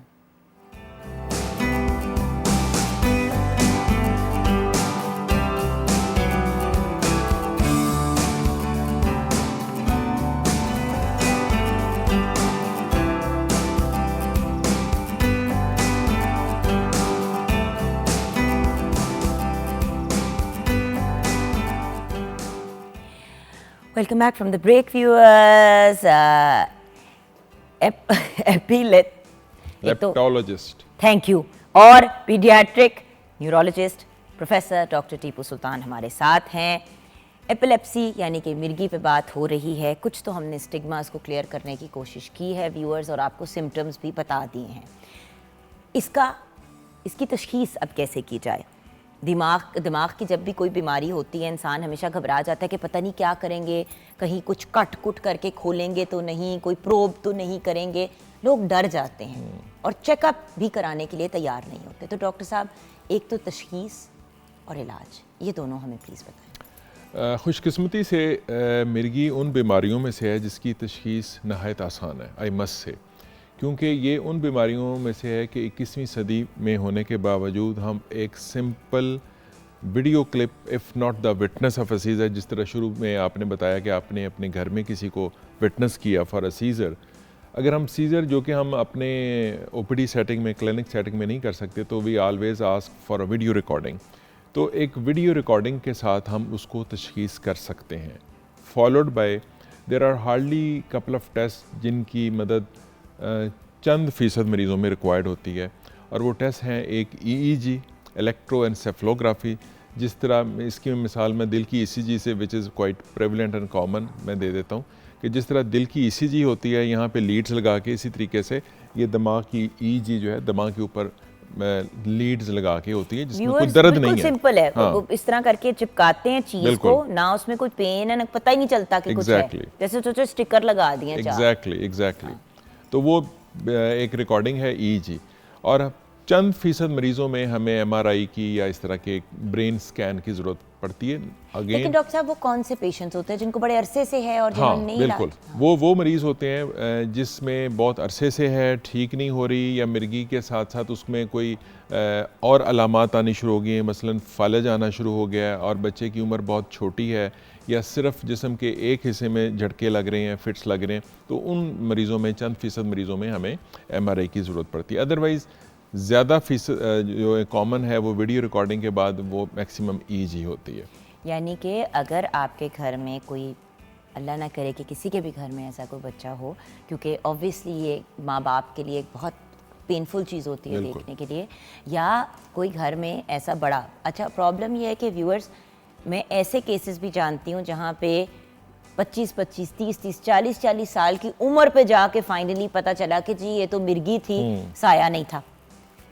Welcome back from the break, viewers. Epileptologist, thank you, और paediatric neurologist professor doctor Tipu Sultan हमारे साथ हैं। एपिलेप्सी यानी कि मिर्गी पे बात हो रही है। कुछ तो हमने स्टिग्मास को क्लियर करने की कोशिश की है व्यूअर्स, और आपको सिम्टम्स भी बता दिए हैं। इसकी तशखीस अब कैसे की जाए? दिमाग की जब भी कोई बीमारी होती है, इंसान हमेशा घबरा जाता है कि पता नहीं क्या करेंगे, कहीं कुछ कट कुट करके खोलेंगे तो नहीं, कोई प्रोब तो नहीं करेंगे, लोग डर जाते हैं और चेकअप भी कराने के लिए तैयार नहीं होते। तो डॉक्टर साहब, एक तो तशखीस और इलाज, ये दोनों हमें प्लीज़ बताएं। खुशकिस्मती से मिर्गी उन बीमारियों में से है जिसकी तशखीस नहायत आसान है, आई मस्ट से, क्योंकि ये उन बीमारियों में से है कि 21वीं सदी में होने के बावजूद हम एक simple video clip, if not the witness of a seizure, जिस तरह शुरू में आपने बताया कि आपने अपने घर में किसी को विटनेस किया फॉर अ सीज़र, अगर हम सीज़र जो कि हम अपने ओपीडी सेटिंग में, क्लिनिक सेटिंग में नहीं कर सकते, तो we always ask for a video recording. तो एक वीडियो रिकॉर्डिंग के साथ हम उसको तशखीस कर सकते हैं, followed by there are hardly couple of test जिनकी मदद चंद फ़ीसद मरीज़ों में रिक्वायर्ड होती है, और वो टेस्ट हैं एक EEG, इलेक्ट्रोएन्सेफलोग्राफी। जिस तरह इसकी मिसाल मैं दिल की ECG से, which is quite prevalent and common, मैं दे देता हूँ कि जिस तरह दिल की ECG होती है यहाँ पे लीड्स लगा के, इसी तरीके से ये दिमाग की EEG जो है दिमाग के ऊपर लीड्स लगा के होती है, जिसमें कोई दर्द नहीं है। सिंपल है, हाँ। इस तरह करके चिपकाते हैं चीज को, ना उसमें कोई पेन है, ना पता ही नहीं चलता कि कुछ है, जैसे सोचो स्टिकर लगा दिए। एग्जैक्टली। तो वो एक रिकॉर्डिंग है EEG, और चंद फ़ीसद मरीज़ों में हमें MRI की या इस तरह के ब्रेन स्कैन की ज़रूरत पड़ती है। लेकिन डॉक्टर साहब, वो कौन से पेशेंट्स होते हैं जिनको बड़े अरसे से है और हाँ, नहीं बिल्कुल, वो मरीज़ होते हैं जिसमें बहुत अरसे से है, ठीक नहीं हो रही, या मिर्गी के साथ साथ उसमें कोई और अलामात आनी शुरू हो गई हैं, मसलन फालज आना शुरू हो गया है, और बच्चे की उम्र बहुत छोटी है, या सिर्फ जिस्म के एक हिस्से में झटके लग रहे हैं, फिट्स लग रहे हैं, तो उन मरीज़ों में, चंद फ़ीसद मरीज़ों में हमें MRI की ज़रूरत पड़ती है। अदरवाइज़ ज़्यादा फ़ीसद जो कॉमन है वो वीडियो रिकॉर्डिंग के बाद वो मैक्सिमम EEG होती है। यानी कि अगर आपके घर में कोई अल्लाह ना करे कि किसी के भी घर में ऐसा कोई बच्चा हो, क्योंकि ऑब्वियसली ये माँ बाप के लिए एक बहुत पेनफुल चीज़ होती है देखने के लिए, या कोई घर में ऐसा बड़ा। अच्छा, प्रॉब्लम ये है कि व्यूअर्स, मैं ऐसे केसेस भी जानती हूँ जहाँ पे 25-25, 30-30, 40-40 साल की उम्र पे जाके फाइनली पता चला कि जी ये तो मिर्गी थी, साया नहीं था।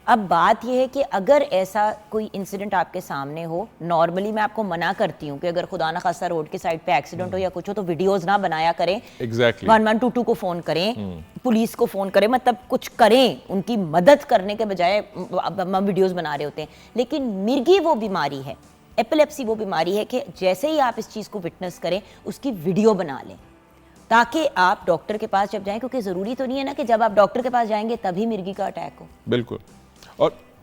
अब बात यह है कि अगर ऐसा कोई इंसिडेंट आपके सामने हो, नॉर्मली मैं आपको मना करती हूँ कि अगर खुदा ना खास्ता रोड के साइड पे एक्सीडेंट हो या कुछ हो तो वीडियोस ना बनाया करें। Exactly. 1122 को फ़ोन करें, पुलिस को फ़ोन करें, मतलब कुछ करें, उनकी मदद करने के बजाय हम वीडियोस बना रहे होते हैं। लेकिन मिर्गी वो बीमारी है, एपिलेप्सी वो बीमारी है कि जैसे ही आप इस चीज़ को विटनेस करें उसकी वीडियो बना लें, ताकि आप डॉक्टर के पास जब जाएं, क्योंकि ज़रूरी तो नहीं है ना कि जब आप डॉक्टर के पास जाएंगे तभी मिर्गी का अटैक हो। बिल्कुल।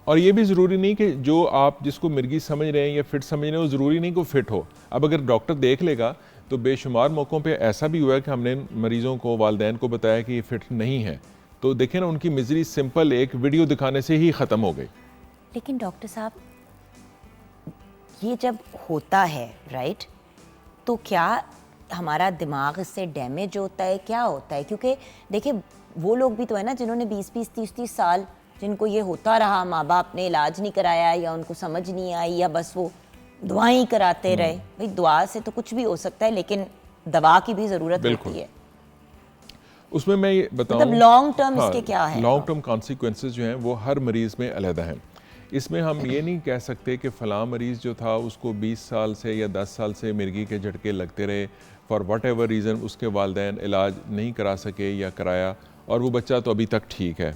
और ये भी ज़रूरी नहीं कि जो आप जिसको मिर्गी समझ रहे हैं या फिट समझ रहे हैं वो ज़रूरी नहीं कि वो फिट हो। अब अगर डॉक्टर देख लेगा तो बेशुमार मौक़ों पे ऐसा भी हुआ है कि हमने मरीज़ों को, वालिदैन को बताया कि ये फ़िट नहीं है, तो देखें ना उनकी मिजरी सिंपल एक वीडियो दिखाने से ही ख़त्म हो गई। लेकिन डॉक्टर साहब, ये जब होता है राइट, तो क्या हमारा दिमाग इससे डैमेज होता है, क्या होता है? क्योंकि देखिए वो लोग भी तो है ना जिन्होंने 20-20, 30-30 साल जिनको ये होता रहा, माँ बाप ने इलाज नहीं कराया या उनको समझ नहीं आई या बस वो दुआएं ही कराते रहे। भाई दुआ से तो कुछ भी हो सकता है, लेकिन दवा की भी ज़रूरत होती है। उसमें मैं ये बताऊं, मतलब लॉन्ग टर्म इसके क्या है? लॉन्ग टर्म कॉन्सिक्वेंसेस जो हैं वो हर मरीज़ में अलहदा हैं। इसमें हम ये नहीं कह सकते कि फ़लाँ मरीज़ जो था उसको 20 साल से या 10 साल से मिर्गी के झटके लगते रहे, फॉर वट एवर रीज़न उसके वालिदैन इलाज नहीं करा सके या कराया और वो बच्चा तो अभी तक ठीक है।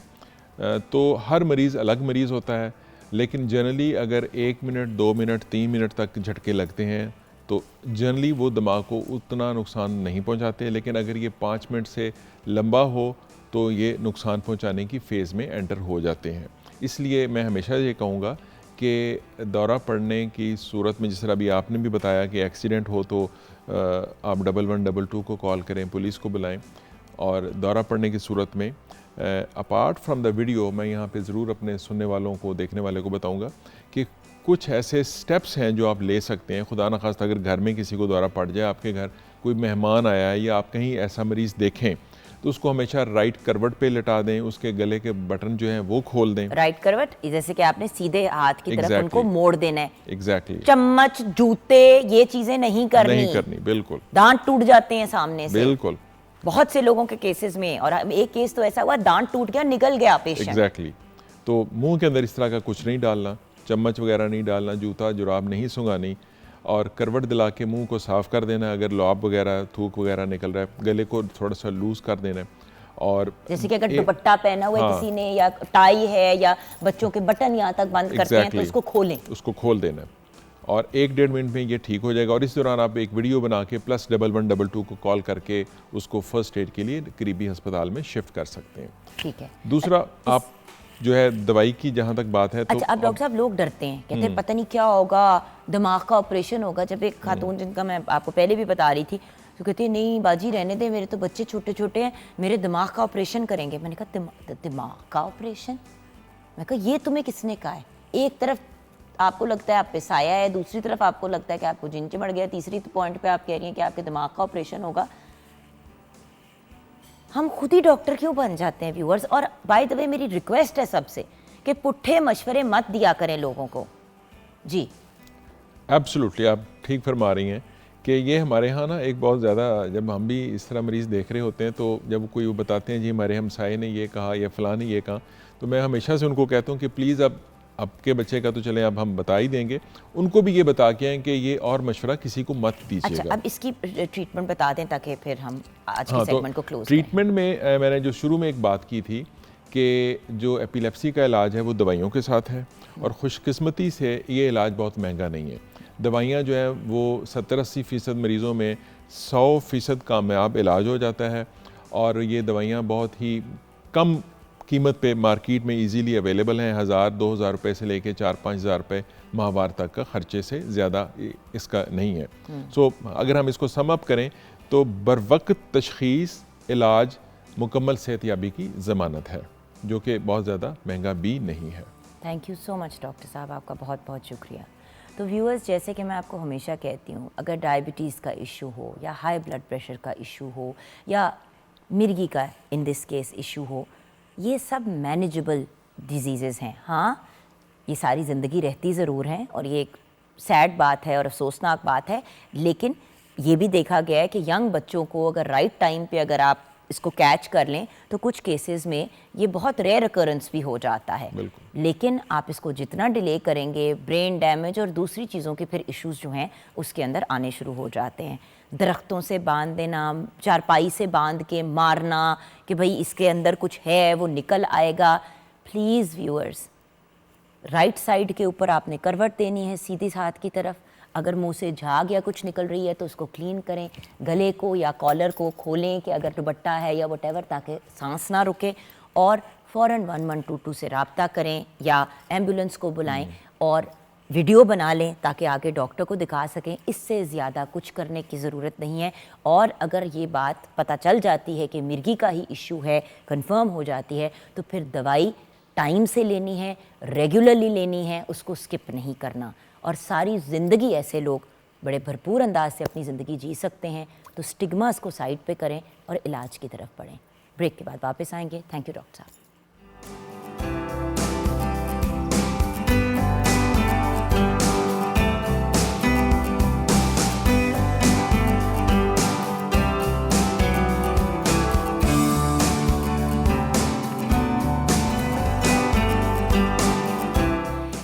तो हर मरीज़ अलग मरीज़ होता है, लेकिन जनरली अगर 1 मिनट, 2 मिनट, 3 मिनट तक झटके लगते हैं तो जनरली वो दिमाग को उतना नुकसान नहीं पहुंचाते, लेकिन अगर ये 5 मिनट से लंबा हो तो ये नुकसान पहुंचाने की फ़ेज़ में एंटर हो जाते हैं। इसलिए मैं हमेशा ये कहूँगा कि दौरा पड़ने की सूरत में, जिस तरह अभी आपने भी बताया कि एक्सीडेंट हो तो आप 1122 को कॉल करें, पुलिस को बुलाएं, और दौरा पड़ने की सूरत में अपार्ट फ्रॉम द वीडियो मैं यहाँ पे ज़रूर अपने सुनने वालों को, देखने वाले को बताऊँगा कि कुछ ऐसे स्टेप्स हैं जो आप ले सकते हैं। खुदा न खास्ता अगर घर में किसी को दौरा पड़ जाए, आपके घर कोई मेहमान आया है या आप कहीं ऐसा मरीज़ देखें तो उसको हमेशा राइट करवट पे लिटा दें, उसके गले के बटन जो हैं वो खोल दें। राइट करवट जैसे कि आपने सीधे हाथ की तरफ उनको मोड़ देना है। एग्जैक्टली। चम्मच, जूते, ये चीजें नहीं करनी। बिल्कुल। दांत टूट जाते हैं सामने से। बिल्कुल। बहुत से लोगों के केसेस में, और एक केस तो ऐसा हुआ दांत टूट गया, निकल गया पेशेंट। एग्जैक्टली। तो मुंह के अंदर इस तरह का कुछ नहीं डालना, चम्मच वगैरह नहीं डालना, जूता जुराब नहीं सुंघानी, और करवट दिला के मुंह को साफ़ कर देना। अगर लॉब वगैरह, थूक वगैरह निकल रहा है, गले को थोड़ा सा लूज़ कर देना है। और जैसे कि अगर दुपट्टा पहना हुआ है किसी ने, या टाई है, या बच्चों के बटन यहाँ तक बंद करते हैं तो उसको खोलें, उसको खोल देना है, और 1-1.5 मिनट में ये ठीक हो जाएगा। और इस दौरान आप एक वीडियो बना के +1122 को कॉल करके उसको फर्स्ट एड के लिए करीबी अस्पताल में शिफ्ट कर सकते हैं। ठीक है। दूसरा, आप जो है दवाई की जहाँ तक बात है, तो अच्छा, अब डॉक्टर साहब लोग डरते हैं, कहते हैं पता नहीं क्या होगा, दिमाग का ऑपरेशन होगा। जब एक खातून जिनका मैं आपको पहले भी बता रही थी, तो कहती है नहीं बाजी रहने दे, मेरे तो बच्चे छोटे छोटे हैं, मेरे दिमाग का ऑपरेशन करेंगे। मैंने कहा दिमाग का ऑपरेशन? मैं कहा ये तुम्हें किसने कहा है? एक तरफ आपको लगता है आप पे साया है, दूसरी तरफ आपको लगता है कि आपको जिन चिमड़ गया, तीसरी पॉइंट पे आप कह रही हैं कि आपके दिमाग का ऑपरेशन होगा। हम खुद ही डॉक्टर क्यों बन जाते हैं व्यूअर्स? और बाय द वे मेरी रिक्वेस्ट है सबसे कि पुट्ठे मशवरे मत दिया करें लोगों को। जी एब्सोल्युटली, आप ठीक फरमा रही हैं कि ये हमारे यहाँ ना एक बहुत ज़्यादा, जब हम भी इस तरह मरीज़ देख रहे होते हैं तो जब कोई वो बताते हैं जी हमारे हमसाये ने ये कहा या फ़लाँ ने ये कहा, तो मैं हमेशा से उनको कहता हूँ कि प्लीज़ अब आपके बच्चे का तो चलें अब हम बता ही देंगे, उनको भी ये बता के आएँ कि ये और मशवरा किसी को मत दीजिएगा। अच्छा, अब इसकी ट्रीटमेंट बता दें ताकि फिर हम आज के सेगमेंट को क्लोज करें। ट्रीटमेंट में मैंने जो शुरू में एक बात की थी कि जो एपिलेप्सी का इलाज है वो दवाइयों के साथ है, और खुशकिस्मती से ये इलाज बहुत महंगा नहीं है। दवाइयाँ जो है वो 70-80% मरीज़ों में 100% कामयाब इलाज हो जाता है, और ये दवाइयाँ बहुत ही कम कीमत पे मार्केट में इजीली अवेलेबल हैं। 1000-2000 रुपये से लेके 4-5 हज़ार रुपये माहवार तक का खर्चे से ज़्यादा इसका नहीं है। सो अगर हम इसको सम अप करें तो बरवक्त तशख़ीस, इलाज, मुकम्मल सेहतयाबी की ज़मानत है, जो कि बहुत ज़्यादा महंगा भी नहीं है। Thank you so much doctor साहब, आपका बहुत बहुत शुक्रिया। तो व्यूअर्स, जैसे कि मैं आपको हमेशा कहती हूँ, अगर डायबिटीज़ का इशू हो या हाई ब्लड प्रेशर का इशू हो या मिर्गी का इन दिस केस इशू हो, ये सब मैनेजेबल डिजीज़ेज़ हैं। हाँ, ये सारी ज़िंदगी रहती ज़रूर हैं और ये एक सैड बात है और अफसोसनाक बात है, लेकिन ये भी देखा गया है कि यंग बच्चों को अगर राइट टाइम पे अगर आप इसको कैच कर लें तो कुछ केसेस में ये बहुत रेयर अकरेंस भी हो जाता है। लेकिन आप इसको जितना डिले करेंगे, ब्रेन डैमेज और दूसरी चीज़ों के फिर इश्यूज जो हैं उसके अंदर आने शुरू हो जाते हैं। दरख्तों से बांध देना, चारपाई से बांध के मारना कि भाई इसके अंदर कुछ है, वो निकल आएगा। प्लीज़ व्यूअर्स, राइट साइड के ऊपर आपने करवट देनी है सीधी हाथ की तरफ। अगर मुंह से झाग या कुछ निकल रही है तो उसको क्लीन करें, गले को या कॉलर को खोलें कि अगर दुपट्टा है या वटेवर, ताकि सांस ना रुके, और फ़ौरन 1122 से रब्ता करें या एम्बुलेंस को बुलाएं और वीडियो बना लें ताकि आगे डॉक्टर को दिखा सकें। इससे ज़्यादा कुछ करने की ज़रूरत नहीं है। और अगर ये बात पता चल जाती है कि मिर्गी का ही इशू है, कंफर्म हो जाती है, तो फिर दवाई टाइम से लेनी है, रेगुलरली लेनी है, उसको स्किप नहीं करना। और सारी ज़िंदगी ऐसे लोग बड़े भरपूर अंदाज से अपनी ज़िंदगी जी सकते हैं। तो स्टिग्मास को साइड पे करें और इलाज की तरफ बढ़ें। ब्रेक के बाद वापस आएंगे। थैंक यू डॉक्टर साहब।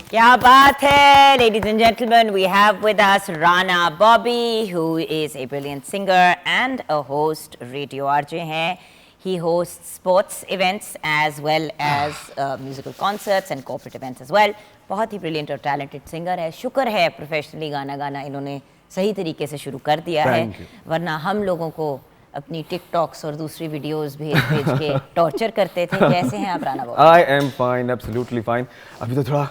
क्या बात है, ladies and gentlemen, we have with us Rana Bobby, who is a brilliant singer and a host, radio RJ हैं. He hosts sports events as well as musical concerts and corporate events as well. बहुत ही brilliant और talented singer है. शुक्र है professionally गाना गाना इन्होंने सही तरीके से शुरू कर दिया है, वरना हम लोगों को अपनी टिकटॉक्स और दूसरी वीडियोस भेज के टॉर्चर करते थे। कैसे हैं आप Rana Bobby? I am fine, absolutely fine. अभी तो थोड़ा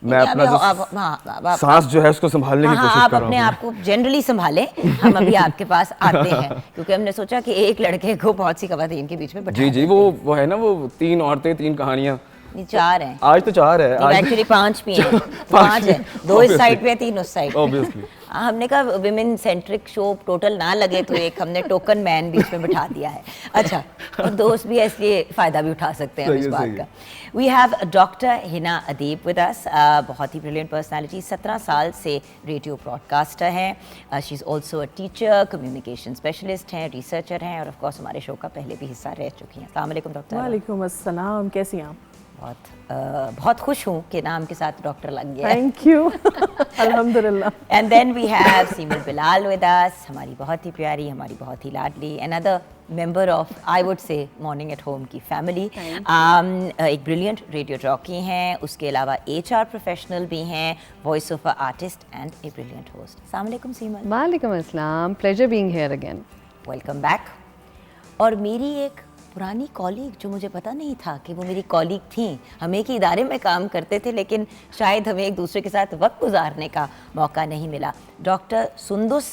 मैं अपना जो सांस जो है उसको संभालने की कोशिश कर रहा हूँ। आप अपने आप को जनरली संभालें, हम अभी आपके पास आते हैं क्योंकि हमने सोचा कि एक लड़के को बहुत सी खवातीन के बीच में बैठा जी वो है ना, वो 3 औरतें 3 कहानियाँ। 4 हैं आज तो 4 है, आज एक्चुअली 5 भी हैं। 5 है, 2 इस साइड पे, 3 उस साइड। ऑब्वियसली हमने कहा विमेन सेंट्रिक शो टोटल ना लगे तो एक हमने टोकन मैन बीच में बिठा दिया है। अच्छा, और दोस्त भी इसलिए फ़ायदा भी उठा सकते हैं इस बात का। We have doctor Hina Adeeb with us, बहुत ही ब्रिलियंट पर्सनालिटी, 17 साल से रेडियो ब्रॉडकास्टर हैं। She is also a teacher, communication specialist हैं, रिसर्चर हैं और ऑफ कोर्स हमारे शो का पहले भी हिस्सा रह चुकी हैं। अस्सलाम वालेकुम डॉक्टर। वालेकुम अस्सलाम, कैसी हैं आप? बहुत खुश हूँ कि नाम के साथ डॉक्टर लग गया। Thank you. अल्हम्दुलिल्लाह। And then we have Seemal Bilal with us, हमारी बहुत ही प्यारी, हमारी बहुत ही लाडली, another member of I would say morning at home की फैमिली। एक ब्रिलियंट रेडियो जॉकी हैं, उसके अलावा HR प्रोफेशनल भी हैं, voice over artist and a brilliant host. अस्सलाम वालेकुम सीमल। वालेकुम अस्सलाम, pleasure being here again. Welcome back. और मेरी एक पुरानी कॉलीग, जो मुझे पता नहीं था कि वो मेरी कॉलीग थी, हम एक ही इदारे में काम करते थे लेकिन शायद हमें एक दूसरे के साथ वक्त गुजारने का मौका नहीं मिला, डॉक्टर सुंदुस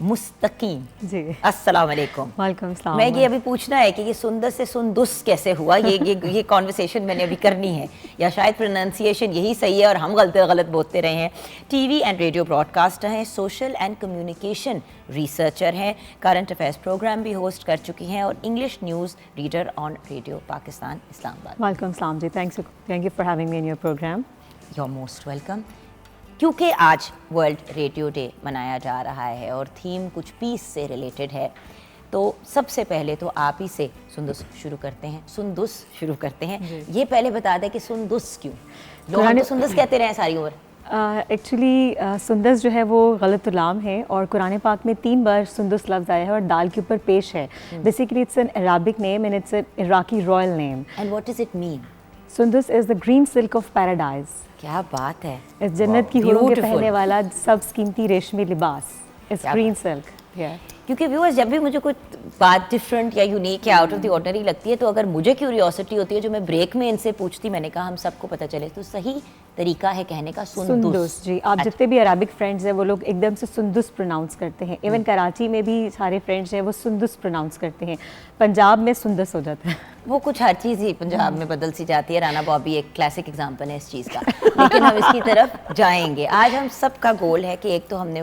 मुस्तकीम जी, अस्सलाम वालेकुम। वालेकुम सलाम। मैं ये अभी पूछना है कि ये सुंदर से सुंदुस कैसे हुआ, ये कॉन्वर्सेशन मैंने अभी करनी है, या शायद प्रोनाउंसिएशन यही सही है और हम गलत बोलते रहे हैं। टीवी एंड रेडियो ब्रॉडकास्टर हैं, सोशल एंड कम्युनिकेशन रिसर्चर हैं, करंट अफेयर्स प्रोग्राम भी होस्ट कर चुकी हैं और English news reader on radio Pakistan Islamabad. वालेकुम सलाम जी, thank you for having me in your programme. You are most welcome. क्योंकि आज वर्ल्ड रेडियो डे मनाया जा रहा है और थीम कुछ पीस से रिलेटेड है, तो सबसे पहले तो आप ही से सुंदुस शुरू करते हैं। ये पहले बता दें कि सुंदुस क्यों? लोग तो सुंदुस कहते रहे सारी उम्र। एक्चुअली सुंदस जो है वो गलत उलाम है और कुरान पाक में 3 बार सुंदस लफ्ज़ आया है और दाल के ऊपर पेश है। Basically it's an Arabic name and it's an Iraqi royal name. And what does it mean? Sundas is the green silk of paradise. क्या बात है। इस जन्नत की हूरों के पहनने वाला सब कीमती रेशमी लिबास, इस ग्रीन सिल्क। क्योंकि व्यूअर्स, जब भी मुझे कुछ बात डिफरेंट या यूनिक या आउट ऑफ द ऑर्डिनरी लगती है तो अगर मुझे क्यूरियोसिटी होती है जो मैं ब्रेक में इनसे पूछती, मैंने कहा हम सबको पता चले, तो सही तरीका है कहने का सुंदुस। जी, आप जितने भी अरबिक फ्रेंड्स हैं वो लोग एकदम से सुंदुस प्रोनाउंस करते हैं। इवन कराची में भी सारे फ्रेंड्स हैं वो सुंदुस प्रोनाउंस करते हैं, पंजाब में सुंदस हो जाता है। वो कुछ हर चीज़ ही पंजाब में बदल सी जाती है। राना बॉबी एक क्लासिक एग्जांपल है इस चीज़ का। लेकिन हम इसकी तरफ जाएंगे। आज हम सबका गोल है कि एक तो हमने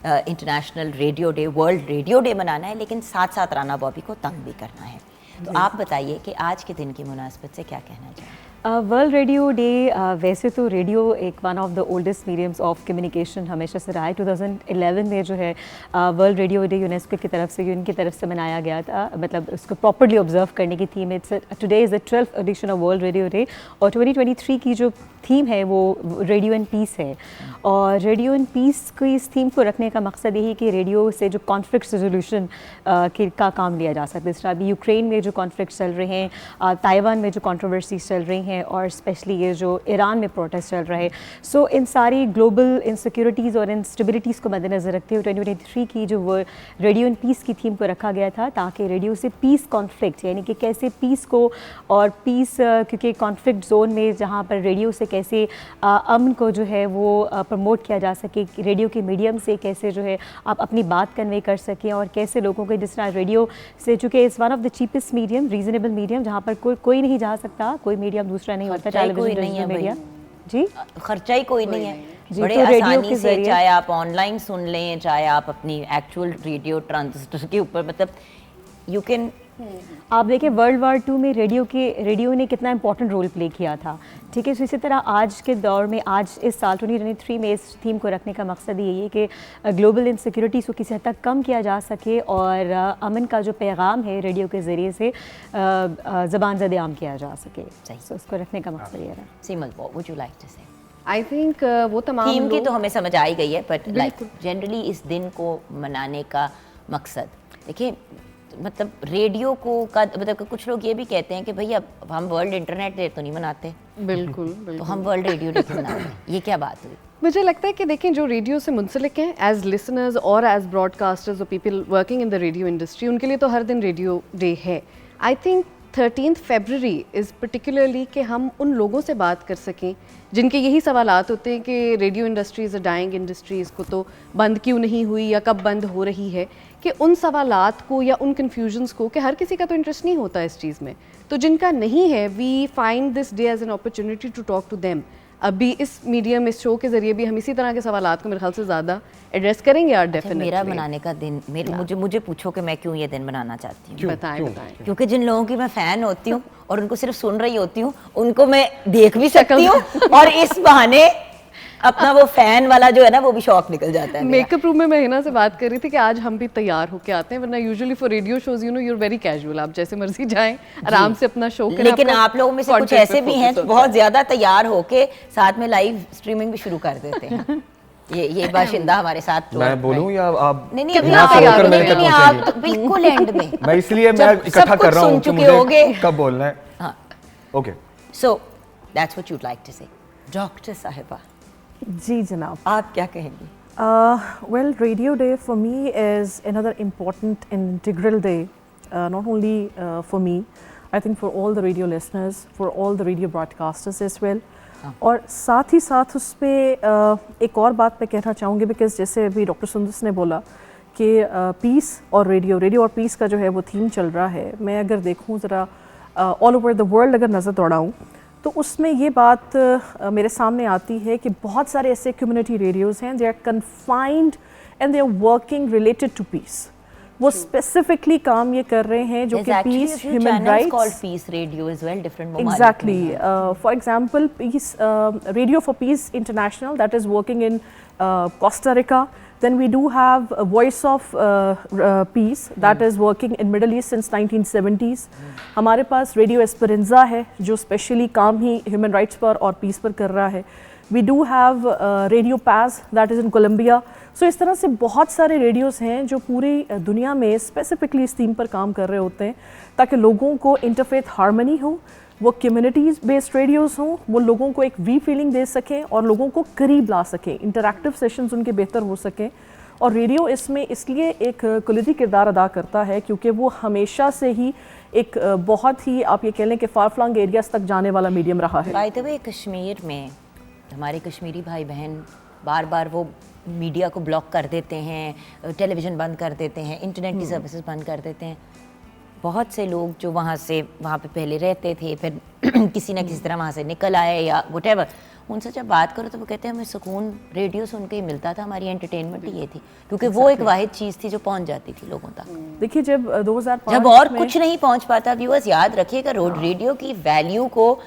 international radio day, world radio day मनाना है, लेकिन साथ साथ राना बॉबी को तंग भी करना है। तो आप बताइए कि आज के दिन की मुनासबत से क्या कहना चाहिए? वर्ल्ड रेडियो डे, वैसे तो रेडियो एक one of the oldest mediums of communication हमेशा से रहा है। 2011 में जो है वर्ल्ड रेडियो डे यूनेस्को की तरफ से, यूएन की तरफ से मनाया गया था। मतलब उसको प्रॉपर्ली ऑब्जर्व करने की theme, it's today is the 12th edition of world radio day. और 2023 की जो थीम है वो रेडियो एंड पीस है। और रेडियो एंड पीस की इस थीम को रखने का मकसद यही कि रेडियो से जो कॉन्फ्लिक्ट रेजोल्यूशन का काम लिया जा सकता है। इस तरह अभी यूक्रेन में जो कॉन्फ्लिक्ट चल रहे हैं, ताइवान में जो कंट्रोवर्सीज चल रही हैं, और स्पेशली ये जो ईरान में प्रोटेस्ट चल रहा है। सो इन सारी ग्लोबल इनसिक्योरिटीज़ और इंस्टेबिलिटीज़ को मद्देनज़र रखते हुए 2023 की जो वो रेडियो एंड पीस की थीम को रखा गया था, ताकि रेडियो से पीस कॉन्फ्लिक्ट, यानी कि कैसे पीस को और पीस, क्योंकि कॉन्फ्लिक्ट जोन में जहाँ पर रेडियो से कैसे अमन को जो है वो प्रमोट किया जा सके, रेडियो के मीडियम से कैसे जो है आप अपनी बात कन्वे कर सकें, और कैसे लोगों को जिस तरह रेडियो से, चूँकि is one of the cheapest medium, reasonable medium, जहाँ पर कोई नहीं जा सकता, कोई मीडियम दूसरा नहीं होता, टेलीविजन नहीं है मीडिया। जी, खर्चा ही कोई नहीं है। जी, बड़े तो रेडियो आसानी के से, जरिए, चाहे आप ऑनलाइन सुन लें, चाहे आप अपनी एक्चुअल रेडियो ट्रांजिस्टर के ऊपर, मतलब यू कैन। आप देखें वर्ल्ड वार 2 में रेडियो ने कितना इंपॉर्टेंट रोल प्ले किया था। ठीक है, तो इसी तरह आज के दौर में, आज इस साल 2023 में इस थीम को रखने का मकसद यही है कि ग्लोबल इनसिक्योरिटीज़ को किसी हद तक कम किया जा सके, और अमन का जो पैगाम है रेडियो के ज़रिए से ज़बान ज़द आम किया जा सके। तो उसको रखने का मकसद ये रहा। Seemal, what would you like to say? I think वो तमाम थीम की तो हमें समझ आ ही गई है, बट लाइक जनरली इस दिन को मनाने का मकसद, देखिए मतलब रेडियो को का मतलब कुछ लोग ये भी कहते हैं कि भैया हम वर्ल्ड इंटरनेट डे तो नहीं मनाते, बिल्कुल तो हम वर्ल्ड रेडियो डे क्यों मनाते हैं? ये क्या बात हुई? मुझे लगता है कि देखें, जो रेडियो से मुंसलिक हैं एज लिसनर्स और एज ब्रॉडकास्टर्स और people working in the radio industry, उनके लिए तो हर दिन रेडियो डे है। I think 13th February is particularly कि हम उन लोगों से बात कर सकें जिनके यही सवालात होते हैं कि radio industry is a dying industry, इसको तो बंद क्यों नहीं हुई या कब बंद हो रही है, कि उन सवालात को या उन कन्फ्यूजन्स को, कि हर किसी का तो इंटरेस्ट नहीं होता इस चीज़ में, तो जिनका नहीं है, we find this day as an opportunity to talk to them. अभी इस मीडियम, इस शो के जरिए भी हम इसी तरह के सवालात को मेरे ख्याल से ज़्यादा एड्रेस करेंगे यार। डेफिनेटली मेरा मनाने का दिन, मुझे पूछो कि मैं क्यों ये दिन मनाना चाहती हूँ। बताएं। क्योंकि जिन लोगों की मैं फ़ैन होती हूँ और उनको सिर्फ सुन रही होती हूँ, उनको मैं देख भी सकती हूँ, और इस बहाने अपना वो फैन वाला जो है ना, वो भी शौक निकल जाता है। मेकअप रूम में मैं हिना से बात कर रही थी कि आज हम भी तैयार होके आते हैं, वरना usually for radio shows you know you are very casual, आप जैसे मर्जी जाएं, आराम से अपना शो करें। लेकिन आप लोगों में से कुछ ऐसे भी हैं जो बहुत ज्यादा तैयार होके साथ में लाइव स्ट्रीमिंग भी शुरू कर देते हैं। ये बाशिंदा हमारे साथ। मैं बोलूं या आप? नहीं, अभी आप तो बिल्कुल एंड में। मैं इसलिए मैं इकट्ठा कर रहा हूं कि मुझे कब बोलना है। हाँ, okay, so that's what you like to say. Doctor साहिबा जी जनाब, आप क्या कहेंगी? well, Radio Day for me is another important and integral day, not only for me, I think for all the radio listeners, for all the radio broadcasters as well. और साथ ही साथ उस पर एक और बात मैं कहना चाहूँगी, बिकॉज जैसे अभी डॉक्टर सुंदस ने बोला कि पीस और रेडियो और पीस का जो है वो थीम चल रहा है। मैं अगर देखूँ ज़रा ऑल ओवर द वर्ल्ड अगर नज़र दौड़ाऊँ, तो उसमें ये बात मेरे सामने आती है कि बहुत सारे ऐसे कम्युनिटी रेडियोज़ हैं, they are confined and they are working related to peace. वो स्पेसिफिकली काम ये कर रहे हैं जो कि peace, human rights, peace radio is well different. Exactly, for example peace radio for peace international, that is working in Costa Rica. Then we do have a Voice of Peace that is working in Middle East since 1970s. हमारे पास radio Esperanza है जो specially काम ही human rights पर और piece पर कर रहा है. We do have Radio Paz that is in Colombia. So इस तरह से बहुत सारे रेडियोज़ हैं जो पूरी दुनिया में स्पेसिफिकली इस थीम पर काम कर रहे होते हैं, ताकि लोगों को इंटरफेथ हार्मनी हो, वो कम्युनिटीज़ बेस्ड रेडियोज़ हों, वो लोगों को एक रीफीलिंग दे सकें और लोगों को करीब ला सकें, इंटरैक्टिव सेशंस उनके बेहतर हो सकें. और रेडियो इसमें इसलिए एक कुदरती किरदार अदा करता है क्योंकि वो हमेशा से ही एक बहुत ही, आप ये कह लें कि फार फ्लंग एरियाज तक जाने वाला मीडियम रहा है. बाय द वे, कश्मीर में हमारे कश्मीरी भाई बहन बार बार वो मीडिया को ब्लॉक कर देते हैं, टेलीविज़न बंद कर देते हैं, इंटरनेट की सर्विसेज बंद कर देते हैं। बहुत से लोग जो वहाँ पे पहले रहते थे, फिर किसी ना किसी तरह वहाँ से निकल आए या व्हाटएवर, उनसे जब बात करो तो वो कहते हैं हमें सुकून रेडियो सुन के ही मिलता था, हमारी एंटरटेनमेंट ही ये थी, क्योंकि वो एक वाहिद चीज़ थी जो पहुँच जाती थी लोगों तक। देखिए जब 2005 जब और में कुछ नहीं पहुँच पाता, व्यूअर्स याद रखिएगा, रेडियो की वैल्यू को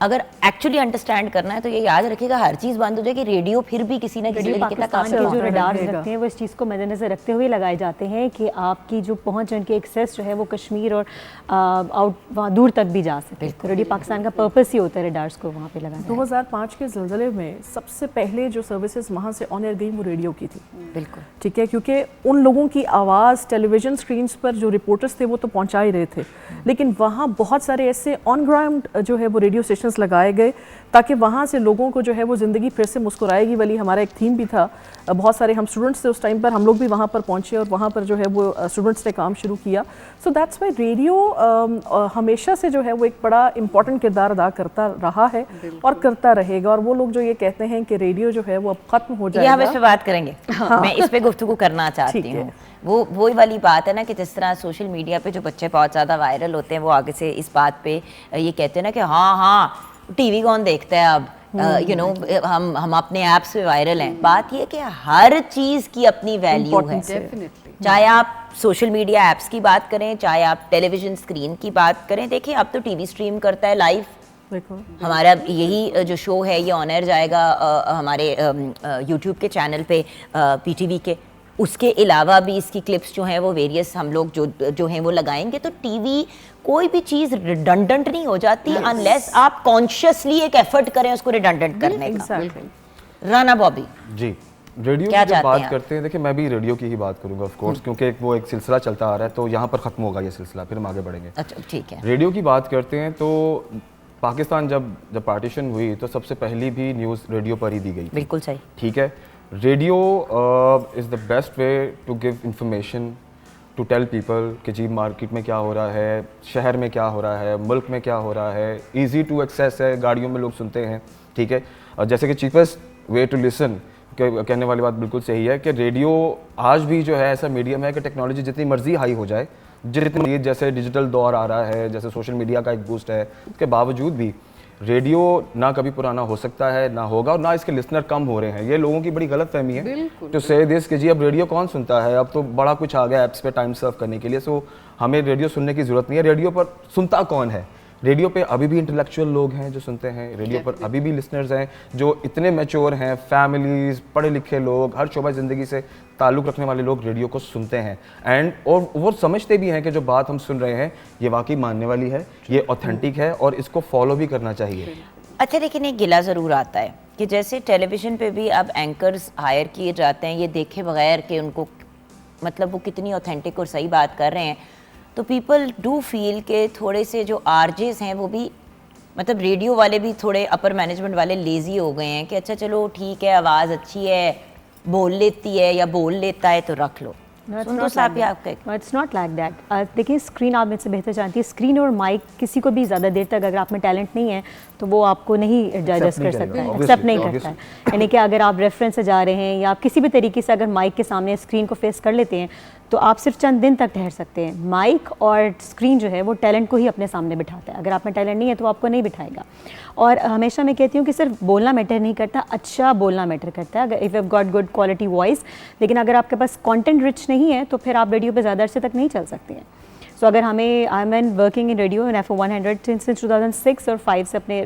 अगर एक्चुअली अंडरस्टैंड करना है तो ये याद रखिएगा, हर चीज़ बंद हो जाएगी, रेडियो फिर भी किसी ना किसी रेडियो तरीके तक पाकिस्तान के आपसे जो रडार्स रहेगा। रखते हैं वो इस चीज़ को मद्देनजर रखते हुए लगाए जाते हैं कि आपकी जो पहुंच, उनकी एक्सेस जो है वो कश्मीर और आउट वहाँ दूर तक भी जा सके। तो रेडियो पाकिस्तान का पर्पस ही होता है रडार्स को वहाँ पे लगाना। 2005 के ज़लज़ले में सबसे पहले जो सर्विसेज वहाँ से ऑन एयर गई वो रेडियो की थी। बिल्कुल ठीक है, क्योंकि उन लोगों की आवाज़ टेलीविज़न स्क्रीन्स पर जो रिपोर्टर्स थे वो तो पहुंचा ही रहे थे, लेकिन वहाँ बहुत सारे ऐसे ऑन ग्राउंड जो है वो रेडियो स्टेशंस लगाए गए ताकि वहाँ से लोगों को जो है वो ज़िंदगी फिर से मुस्कुराएगी वाली हमारा एक थीम भी था। बहुत सारे हम स्टूडेंट्स थे उस टाइम पर, हम लोग भी वहाँ पर पहुँचे और वहाँ पर जो है वो स्टूडेंट्स ने काम शुरू किया। सो दैट्स वाई रेडियो हमेशा से जो है वो एक बड़ा इंपॉर्टेंट किरदार अदा करता रहा है और करता रहेगा। और वो लोग जो ये कहते हैं कि रेडियो जो है वो अब ख़त्म हो ये हम इस जाएगा, पे बात करेंगे। मैं इस पे गुफ्तगू करना चाहती ठीक है। हूँ। वही वाली बात है ना कि जिस तरह सोशल मीडिया पे जो बच्चे बहुत ज़्यादा वायरल होते हैं, वो आगे से इस बात पे ये कहते हैं ना कि हाँ टीवी कौन देखता है अब, यू नो हम अपने ऐप्स पे वायरल हैं। बात ये कि हर चीज़ की अपनी वैल्यू है, चाहे आप सोशल मीडिया ऐप्स की बात करें, चाहे आप टेलीविज़न स्क्रीन की बात करें। देखिए अब तो टीवी स्ट्रीम करता है लाइव, देखो हमारा यही जो शो है ये ऑन एयर जाएगा हमारे यूट्यूब के चैनल पे पीटीवी के। उसके अलावा भी इसकी क्लिप्स जो हैं वो वेरियस हम लोग जो हैं वो लगाएंगे। तो टीवी कोई भी चीज़ रिडंडेंट नहीं हो जाती अनलेस आप कॉन्शियसली एक एफर्ट करें उसको रिडंडेंट करने का। राना बॉबी जी, रेडियो क्या की जब चाहते बात हैं आप? करते हैं, देखिए मैं भी रेडियो की ही बात करूंगा ऑफ कोर्स, क्योंकि वो एक सिलसिला चलता आ रहा है, तो यहाँ पर ख़त्म होगा ये सिलसिला, फिर हम आगे बढ़ेंगे। अच्छा ठीक है। रेडियो की बात करते हैं तो पाकिस्तान जब पार्टीशन हुई तो सबसे पहली भी न्यूज़ रेडियो पर ही दी गई थी। बिल्कुल सही। ठीक है, radio is the best way to give information, to tell people कि जी मार्केट में क्या हो रहा है, शहर में क्या हो रहा है, मुल्क में क्या हो रहा है। इजी टू एक्सेस है, गाड़ियों में लोग सुनते हैं। ठीक है, और जैसे कि चीपेस्ट वे टू लिसन, कहने वाली बात बिल्कुल सही है कि रेडियो आज भी जो है ऐसा मीडियम है कि टेक्नोलॉजी जितनी मर्जी हाई हो जाए, जितनी जैसे डिजिटल दौर आ रहा है, जैसे सोशल मीडिया का एक बूस्ट है, उसके बावजूद भी रेडियो ना कभी पुराना हो सकता है, ना होगा, और ना इसके लिसनर कम हो रहे हैं। ये लोगों की बड़ी गलत फहमी है तो से दिस कि जी अब रेडियो कौन सुनता है, अब तो बड़ा कुछ आ गया ऐप्स पे टाइम सर्व करने के लिए, सो हमें रेडियो सुनने की ज़रूरत नहीं है। रेडियो पर सुनता कौन है? रेडियो पे अभी भी इंटेलेक्चुअल लोग हैं जो सुनते हैं, रेडियो पर अभी भी लिसनर्स हैं जो इतने मैच्योर हैं, फैमिलीज, पढ़े लिखे लोग, हर शोबा ज़िंदगी से ताल्लुक़ रखने वाले लोग रेडियो को सुनते हैं एंड और वो समझते भी हैं कि जो बात हम सुन रहे हैं ये वाकई मानने वाली है, ये ऑथेंटिक है और इसको फॉलो भी करना चाहिए। अच्छा, लेकिन एक गिला ज़रूर आता है कि जैसे टेलीविज़न पे भी अब एंकर्स हायर किए जाते हैं ये देखे बगैर कि उनको मतलब वो कितनी ऑथेंटिक और सही बात कर रहे हैं, तो पीपल डू फील के थोड़े से जो आरजेस हैं वो भी मतलब रेडियो वाले भी थोड़े अपर मैनेजमेंट वाले लेज़ी हो गए हैं कि अच्छा चलो ठीक है, आवाज़ अच्छी है, बोल लेती है या बोल लेता है तो रख लो। It's not like that. देखिए स्क्रीन आप मुझसे बेहतर जानती है, स्क्रीन और माइक किसी को भी ज़्यादा देर तक अगर आप में टैलेंट नहीं है तो वो आपको नहीं एडजस्ट कर सकता है, एक्सेप्ट नहीं करता है। यानी कि अगर आप रेफरेंस से जा रहे हैं या आप किसी भी तरीके से अगर माइक के सामने स्क्रीन को फेस कर लेते हैं तो आप सिर्फ चंद दिन तक ठहर सकते हैं। माइक और स्क्रीन जो है वो टैलेंट को ही अपने सामने बिठाता है, अगर आप में टैलेंट नहीं है तो वो आपको नहीं बिठाएगा। और हमेशा मैं कहती हूँ कि सिर्फ बोलना मैटर नहीं करता, अच्छा बोलना मैटर करता है। अगर if you got good quality voice, लेकिन अगर आपके पास कंटेंट रिच नहीं है तो फिर आप रेडियो पे ज़्यादा अर्से तक नहीं चल सकते हैं। सो अगर हमें I am an working in radio in FM 100 since 2006 और 5 से अपने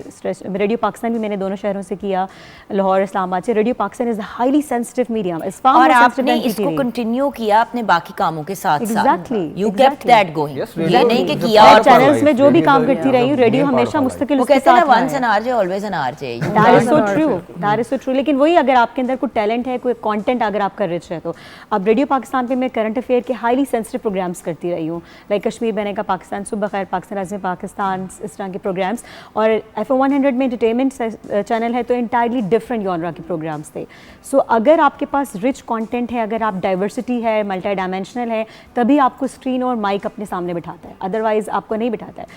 रेडियो पाकिस्तान भी मैंने दोनों शहरों से किया, लाहौर इस्लामाबाद से। Radio Pakistan is highly sensitive medium, और आपने इसको कंटिन्यू किया अपने बाकी कामों के साथ साथ, यू केप्ट दैट गोइंग। ये नहीं कि किया और चैनल्स में जो भी काम करती रही हूँ, रेडियो हमेशा मुस्तकिल वो कहते हैं once an RJ always an RJ. That is so true, that is so true. लेकिन वही अगर आपके अंदर कोई टैलेंट है, कोई कंटेंट अगर आपका रिच है तो अब रेडियो पाकिस्तान पे मैं करंट अफेयर के हाईली सेंसिटिव प्रोग्राम्स करती रही हूँ, लाइक कश्मीर बने का पाकिस्तान, सुबह खैर, पाकिस्तान राज़ पाकिस्तान, इस तरह के प्रोग्राम्स। और FM 100 में एंटरटेनमेंट चैनल है तो इंटायरली डिफरेंट जॉनरा के प्रोग्राम्स थे। सो अगर आपके पास रिच कंटेंट है, अगर आप डाइवर्सिटी है, मल्टी डायमेंशनल है, तभी आपको स्क्रीन और माइक अपने सामने बिठाता है, अदरवाइज आपको नहीं बिठाता है।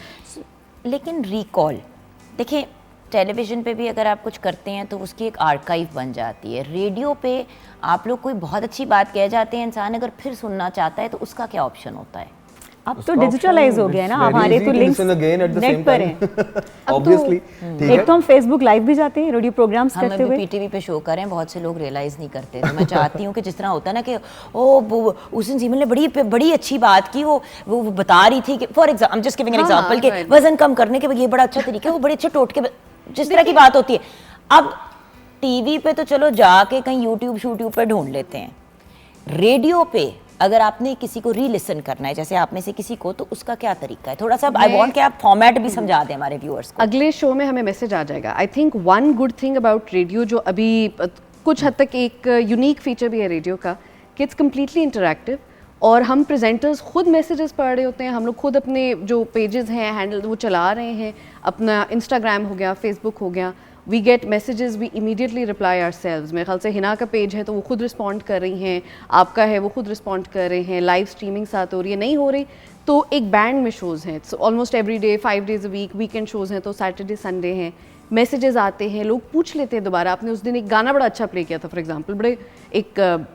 लेकिन रिकॉल देखिए, टेलीविज़न पे भी अगर आप कुछ करते हैं तो उसकी एक आर्काइव बन जाती है। रेडियो पे आप लोग कोई बहुत अच्छी बात कह जाते हैं, इंसान अगर फिर सुनना चाहता है तो उसका क्या ऑप्शन होता है? अब तो डिजिटलाइज हो गया है ना, हमारे तो लिंक्स नेट पर हैं ऑब्वियसली। एक तो हम फेसबुक लाइव भी जाते हैं रेडियो प्रोग्राम्स हम करते अभी हुए। पीटीवी पे शो कर रहे हैं, बहुत से लोग रियलाइज़ नहीं करते। तो मैं चाहती हूँ कि जिस तरह होता है ना कि ओ उस दिन जीवन ने बड़ी अच्छी बात की, वो बता रही थी कि for example just giving an example के वजन कम करने के ये बड़ा अच्छा तरीका है, वो बड़े अच्छे टोटके जिस तरह की बात होती है। अब टीवी पे तो चलो जाके कहीं यूट्यूब पे ढूंढ लेते हैं, रेडियो पे अगर आपने किसी को री लिसन करना है, जैसे आप में से किसी को, तो उसका क्या तरीका है? थोड़ा सा आई वांट कि आप फॉर्मेट भी समझा दें हमारे व्यूअर्स को। अगले शो में हमें मैसेज आ जाएगा। I think one good thing about radio, जो अभी कुछ हद तक एक यूनिक फीचर भी है रेडियो का, कि इट्स कम्प्लीटली इंटरैक्टिव और हम प्रेजेंटर्स खुद मैसेजेस पढ़ रहे होते हैं, हम लोग खुद अपने जो पेजेस हैं हैंडल वो चला रहे हैं, अपना इंस्टाग्राम हो गया, फेसबुक हो गया, we get messages, we immediately reply ourselves. मेरे ख्याल से हिना का पेज है तो वो खुद रिस्पॉन्ड कर रही हैं, आपका है वो खुद रिस्पॉन्ड कर रहे हैं, लाइव स्ट्रीमिंग साथ हो रही है, नहीं हो रही तो एक बैंड में शोज़ हैं, it's almost every day 5 days a week, weekend shows हैं तो सैटरडे संडे हैं, मैसेजेस आते हैं, लोग पूछ लेते हैं दोबारा, आपने उस दिन एक गाना बड़ा अच्छा प्ले किया था फॉर एग्जांपल, बड़े एक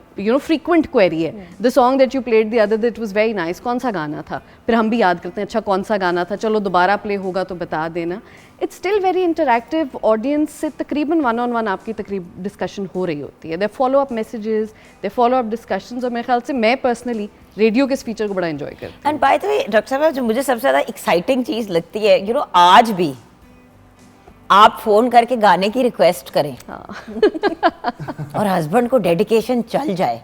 फ्रीक्वेंट क्वेरी है, the song that you played the other that was very nice, कौन सा गाना था? फिर हम भी याद करते हैं अच्छा कौन सा गाना था, चलो दोबारा प्ले होगा तो बता देना। It's still very interactive, audience से तकरीबन 1-on-1 आपकी डिस्कशन हो रही होती है, they follow up messages, they follow up discussions, और मेरे ख्याल से मैं पर्सनली रेडियो के इस फीचर को बड़ा एंजॉय करती हूँ। And bye the way doctor साहब, जो मुझे सबसे ज़्यादा एक्साइटिंग चीज़ लगती है, आज भी आप फोन करके गाने की रिक्वेस्ट करें और हस्बैंड को डेडिकेशन चल जाए,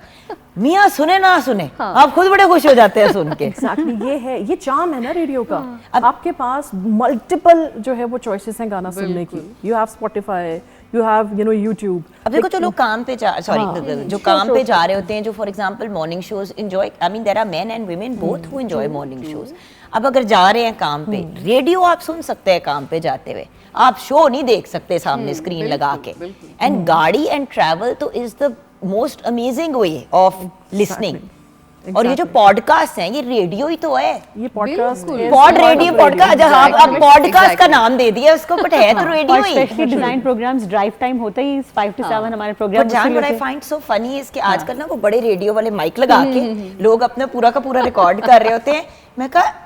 मियाँ सुने ना सुने, आप खुद बड़े खुश हो जाते हैं सुन के। एग्जैक्टली, ये चार्म है ना रेडियो का। अब आपके पास मल्टीपल जो है वो चॉइसेस हैं गाना सुनने की। You have Spotify, you have YouTube. अब देखो जो लोग काम पे जो काम पे जा रहे होते हैं, जो for example morning shows enjoy, I mean there are men and women both who enjoy morning shows. अब अगर जा रहे हैं काम पे, रेडियो आप सुन सकते हैं काम पे जाते हुए, आप शो नहीं देख सकते सामने स्क्रीन लगा के। एंड गाड़ी एंड ट्रैवल तो is the most amazing way of listening. और ये जो पॉडकास्ट हैं, ये रेडियो ही तो है। ये पॉडकास्ट रेडियो पॉडकास्ट, जहाँ आप पॉडकास्ट का नाम दे दिया उसको, बट है तो रेडियो ही। Specially design programmes drive time होता ही 5 to 7 हमारे प्रोग्राम। What I find so funny is कि आजकल ना वो बड़े रेडियो वाले माइक लगा के लोग अपना पूरा का पूरा रिकॉर्ड कर रहे होते हैं। मैं कहा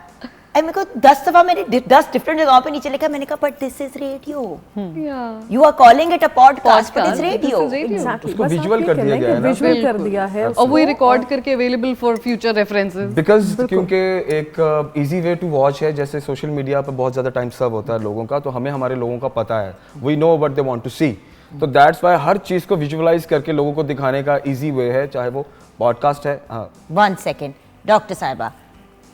मेरे को 10 दफा मेरी 10 डिफरेंट जगहों पे नीचे लिखा, मैंने कहा but this is radio, you are calling it a podcast but it's radio. Exactly, उसको विजुअल कर दिया गया है ना, विजुअल कर दिया है और वो रिकॉर्ड करके available for future references. Because क्योंकि एक इजी वे टू वॉच है, जैसे सोशल मीडिया पर बहुत ज़्यादा टाइम सर्व होता है लोगों का, तो हमें हमारे लोगों का पता है, we know what they want to see, तो दैट्स व्हाई हर चीज़ को विजुअलाइज करके लोगों को दिखाने का इजी वे है, चाहे वो पॉडकास्ट है। हाँ, 1 second डॉक्टर साहिबा,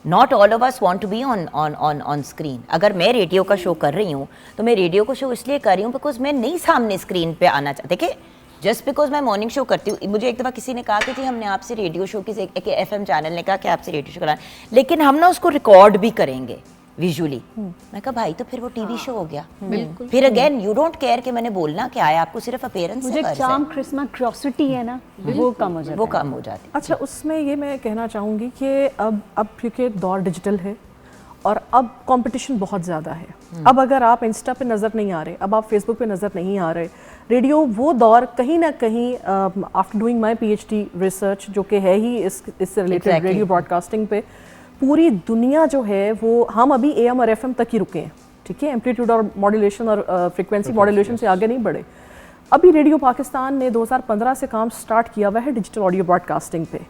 not all of us want to be on screen. अगर मैं रेडियो का शो कर रही हूँ तो मैं रेडियो का शो इसलिए कर रही हूँ बिकॉज मैं नहीं सामने स्क्रीन पे आना चाहती। देखिए, जस्ट बिकॉज मैं मॉर्निंग शो करती हूँ, मुझे एक दफ़ा किसी ने कहा कि जी हमने आपसे रेडियो शो की, एक FM चैनल ने कहा कि आपसे रेडियो शो कराना, लेकिन हम ना उसको रिकॉर्ड भी करेंगे विजुअली। मैं कहा भाई तो फिर वो टीवी शो हो गया। बिल्कुल। फिर अगेन यू डोंट केयर कि मैंने बोलना क्या है, आपको सिर्फ अपीयरेंस मुझे चार्म, क्रिस्मा, क्रोसिटी है ना, वो कम हो जाता है, वो कम हो जाती है। अच्छा, उसमें ये मैं कहना चाहूँगी कि अब क्योंकि दौर डिजिटल है और अब कंपटीशन बहुत ज़्यादा है। अब अगर आप इंस्टा पे नज़र नहीं आ रहे, अब आप फेसबुक पे नज़र नहीं आ रहे, रेडियो वो दौर कहीं ना कहीं, after doing my PhD research जो कि है ही इससे रिलेटेड रेडियो ब्रॉडकास्टिंग पे, पूरी दुनिया जो है वो, हम अभी AM और FM तक ही रुके हैं, ठीक है, एम्पलीट्यूड और मॉड्यूलेशन और फ्रीक्वेंसी मॉड्यूलेशन से आगे नहीं बढ़े। अभी रेडियो पाकिस्तान ने 2015 से काम स्टार्ट किया हुआ है डिजिटल ऑडियो ब्रॉडकास्टिंग पे।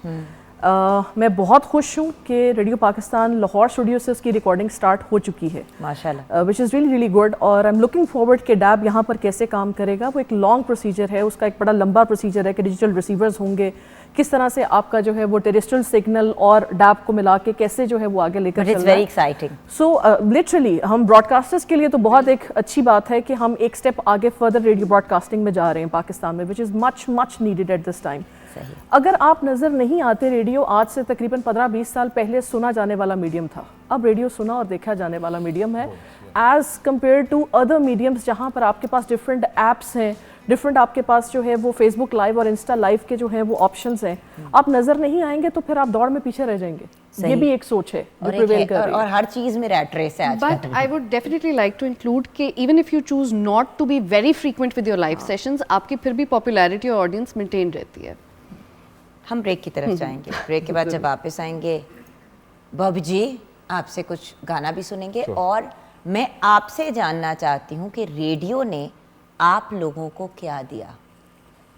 मैं बहुत खुश हूँ कि रेडियो पाकिस्तान लाहौर स्टूडियो से उसकी रिकॉर्डिंग स्टार्ट हो चुकी है, माशाल्लाह, which is really really good. और आई एम लुकिंग फॉरवर्ड कि डैब यहाँ पर कैसे काम करेगा। वो एक लॉन्ग प्रोसीजर है, उसका एक बड़ा लंबा प्रोसीजर है कि डिजिटल रिसीवर्स होंगे, किस तरह से आपका जो है वो टेरेस्ट्रियल सिग्नल और डैब को मिला के कैसे जो है वो आगे लेकर चलना है। Very exciting. सो लिटरली हम ब्रॉडकास्टर्स के लिए तो बहुत एक अच्छी बात है कि हम एक स्टेप आगे फर्दर रेडियो ब्रॉडकास्टिंग में जा रहे हैं पाकिस्तान में, which is much needed at this time. अगर आप नज़र नहीं आते, रेडियो आज से तकरीबन 15-20 साल पहले सुना जाने वाला मीडियम था। अब रेडियो सुना और देखा जाने वाला मीडियम है, as compare to other mediums जहाँ पर आपके पास डिफरेंट ऐप्स हैं, डिफरेंट आपके पास जो है वो फेसबुक लाइव और इंस्टा लाइव के जो है वो ऑप्शंस हैं, आप नज़र नहीं आएंगे तो फिर आप दौड़ में पीछे रह जाएंगे। ये भी एक सोच है जो प्रिवेल कर रही है। और हर चीज़ में रैट रेस है आजकल। But I would definitely like to include कि even if you choose not to be very frequent with your live sessions, आपकी फिर भी popularity और audience maintain रहती है। हम ब्रेक की तरफ जाएंगे, ब्रेक के बाद जब वापस आएंगे बॉबी जी आपसे कुछ गाना भी सुनेंगे और मैं आपसे जानना चाहती हूँ कि रेडियो ने आप लोगों को क्या दिया।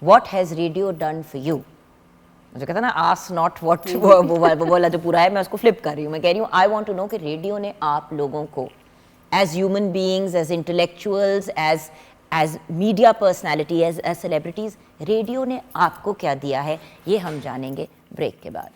What has radio done for you? मुझे कहता ना आस्क नॉट व्हाट, वो वाला जो पूरा है मैं उसको फ्लिप कर रही हूँ, मैं कह रही हूँ आई वांट टू नो कि रेडियो ने आप लोगों को as human beings, as intellectuals, as media personality, as celebrities, radio ने आपको क्या दिया है, ये हम जानेंगे ब्रेक के बाद।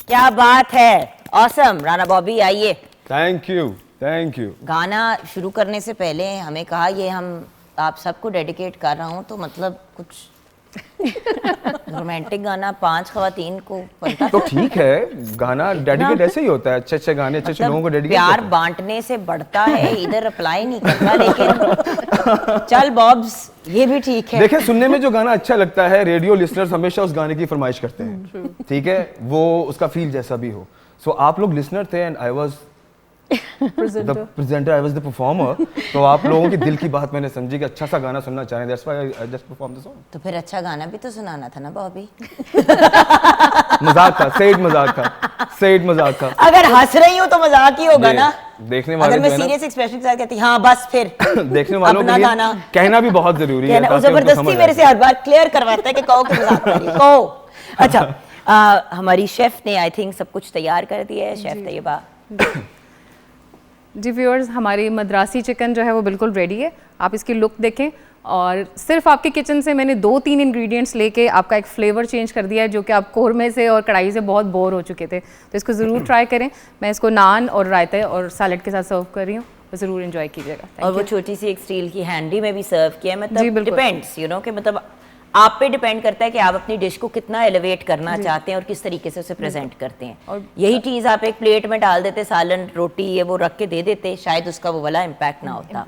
क्या बात है, ऑसम। राना बॉबी आइए। Thank you. गाना शुरू करने से पहले हमें कहा ये हम आप सबको डेडिकेट कर रहा हूँ, तो मतलब कुछ रोमांटिक गाना 5 ख़वातीन को बनता तो ठीक है, गाना डेडिकेट ऐसे ही होता है, अच्छे गाने अच्छे लोगों को डेडिकेट। प्यार बांटने से बढ़ता है, इधर अप्लाई नहीं करता, लेकिन चल बॉब्स ये भी ठीक है। देखिए, सुनने में जो गाना अच्छा लगता है, रेडियो लिसनर्स हमेशा उस गाने की फरमाइश करते हैं, ठीक है, वो उसका फील जैसा भी हो। सो आप लोग लिसनर थे and I was the presenter, I was the performer. तो आप लोगों की दिल की बात मैंने समझी कि अच्छा सा गाना सुनना चाहें, that's why I just perform the song. तो फिर अच्छा गाना भी तो सुनाना था ना बॉबी। मजाक था, सेड मजाक था। अगर हंस रही हूँ तो मजाक ही होगा ना। देखने वाले अगर मैं सीरियस एक्सप्रेशन के साथ कहती हाँ बस फिर देखने वालों के लिए कहना भी बहुत जरूरी है। जबरदस्ती मेरे से हर बार क्लियर करवाता है कि कहो कि मजाक कर रही है, कहो। अच्छा, हमारी शेफ ने आई थिंक सब कुछ तैयार कर दिया है, शेफ तैयबा। जी व्यूअर्स, हमारी मद्रासी चिकन जो है वो बिल्कुल रेडी है। आप इसकी लुक देखें और सिर्फ आपके किचन से मैंने 2-3 इंग्रेडिएंट्स लेके आपका एक फ्लेवर चेंज कर दिया है, जो कि आप कोरमे से और कढ़ाई से बहुत बोर हो चुके थे। तो इसको ज़रूर ट्राई करें। मैं इसको नान और रायते और सैलड के साथ सर्व कर रही हूँ, तो ज़रूर एंजॉय कीजिएगा। और वो छोटी सी एक स्टील की हैंडी में भी सर्व किया है, जी, मतलब बिल्कुल। डिपेंड्स यू नो कि मतलब आप पे डिपेंड करता है कि आप अपनी डिश को कितना एलिवेट करना चाहते हैं और किस तरीके से उसे प्रेजेंट करते हैं। और यही चीज़ आप एक प्लेट में डाल देते, सालन रोटी ये वो रख के दे देते, शायद उसका वो वाला इम्पैक्ट ना होता।